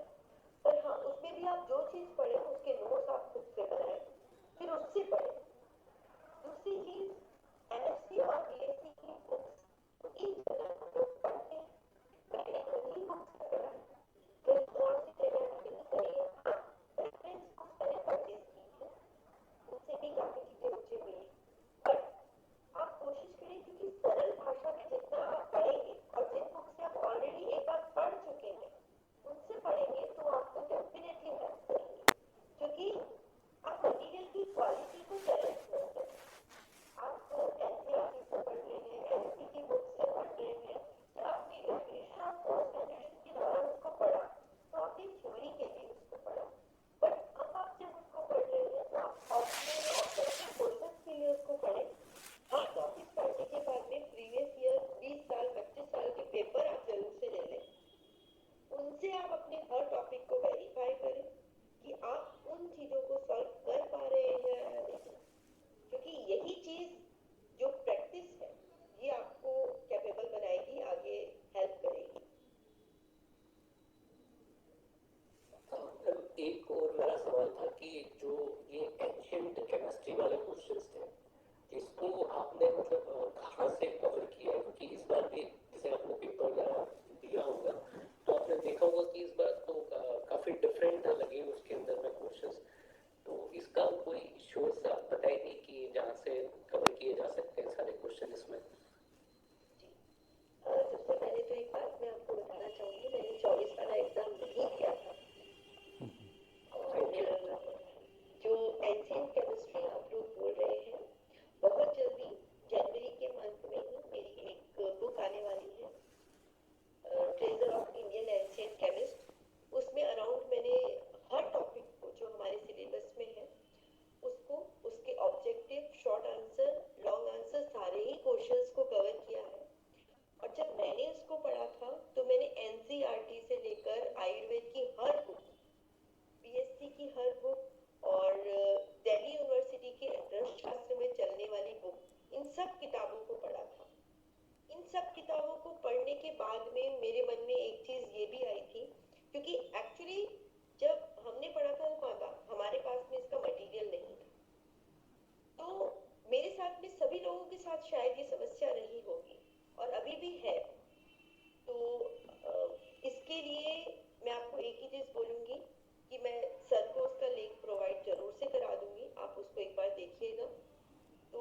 पर हाँ उसमें भी आप जो चीज़ पढ़ें उसके नोट्स आप खुद से बनाएं, फिर उससे पढ़ें। दूसरी चीज़ एमएससी और बीएससी की बुक्स इन जगह हम लोग पढ़ते हैं, मैंने उन्हीं बुक्स से पढ़ा, फिर और सी जगह नहीं करी, हाँ रेफरेंस बुक्स मैंने परचेज की है, उनसे भी काफ़ी चीज़ें मुझे मिली। बट आप कोशिश करें क्योंकि सरल भाषा में जितना आप पढ़ेंगे और जिन बुक से आप ऑलरेडी एक बार पढ़ चुके हैं उनसे पढ़ेंगे तो आपको डेफिनेटली हेल्प करेंगे, क्योंकि आप मटेरियल की क्वालिटी को चैलेंज कर सकते हैं। आप एनसीईआरटी से पढ़ रहे हैं, एनसीई की बुक से पढ़ रहे हैं, या आपने ग्रेजुएशन और पोस्ट ग्रेजुएशन के दौरान उसको पढ़ा तो आपने थ्योरी के लिए उसको पढ़ा, बट अब आप जब उसको पढ़ रहे हैं तो आप ऑप्शनल ऑब्जेक्टिव क्वेश्चंस के लिए उसको पढ़ें। हाँ टॉपिक पढ़ने के बाद में प्रीवियस ईयर 20 साल 25 साल के पेपर आप जरूर से ले लें, उनसे आप अपने हर टॉपिक को वेरीफाई करें कि आप उन चीज़ों को सॉल्व कर पा रहे हैं या नहीं, क्योंकि यही चीज़ जो प्रैक्टिस है ये आपको कैपेबल बनाएगी, आगे हेल्प करेगी। मैम एक और मेरा सवाल था कि जो ये एंशिएंट केमिस्ट्री वाले क्वेश्चंस थे इसको आपने मतलब कहाँ से कवर किया है, क्योंकि इस बार भी जैसे आपने पेपर दिया होगा तो आपने देखा होगा कि इस बार तो काफी डिफरेंट लगे उसके अंदर में क्वेश्चंस, तो इसका कोई सोर्स आप बताएंगे कि जहाँ से कवर किए जा सकते हैं सारे क्वेश्चन इसमें? सबसे पहले तो एक बात मैं आपको बताना चाहूँगी, मैंने 24 वाला एग्जाम नहीं दिया था और जो एंशिएंट केमिस्ट्री आप लोग बोल रहे हैं बहुत जल्दी जनवरी के मंथ में ही मेरी एक बुक आने वाली है, treasure of Indian ancient chemist. उसमें अराउंड मैंने हर टॉपिक को जो हमारे सिलेबस में है उसको, उसके objective, short answer, long answer सारे ही क्वेश्चंस को कवर किया है। और जब मैंने उसको पढ़ा था तो मैंने एनसीईआरटी से लेकर आयुर्वेद की हर बुक, बीएससी की हर बुक और दिल्ली यूनिवर्सिटी के अर्थशास्त्र में चलने वाली बुक, इन सब किताबों को पढ़ा था। इन सब किताबों को पढ़ने के बाद में मेरे मन में एक चीज़ ये भी आई थी, क्योंकि एक्चुअली जब हमने पढ़ा था वो था हमारे पास में इसका मटेरियल नहीं था, तो मेरे साथ में सभी लोगों के साथ शायद ये समस्या रही होगी और अभी भी है। तो इसके लिए मैं आपको एक ही चीज़ बोलूँगी कि मैं सर को उसका लिंक प्रोवाइड जरूर से करा दूंगी, आप उसको एक बार देखिएगा तो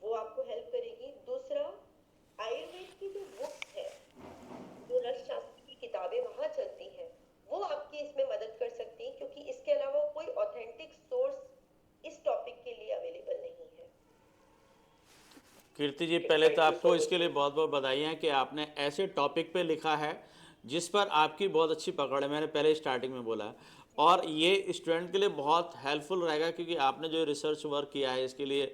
वो आपको हेल्प करेगी। दूसरा, आयुर्वेद की जो बुक्स है, जो रसशास्त्र की किताबें वहाँ चलती हैं, वो आपकी इसमें मदद कर सकती हैं, क्योंकि इसके अलावा कोई ऑथेंटिक सोर्स इस टॉपिक के लिए अवेलेबल नहीं है। कीर्ति जी, पहले तो आपको इसके लिए बहुत बहुत बधाई कि आपने ऐसे टॉपिक पे लिखा है जिस पर आपकी बहुत अच्छी पकड़ है, मैंने पहले स्टार्टिंग में बोला, और ये स्टूडेंट के लिए बहुत हेल्पफुल रहेगा क्योंकि आपने जो रिसर्च वर्क किया है इसके लिए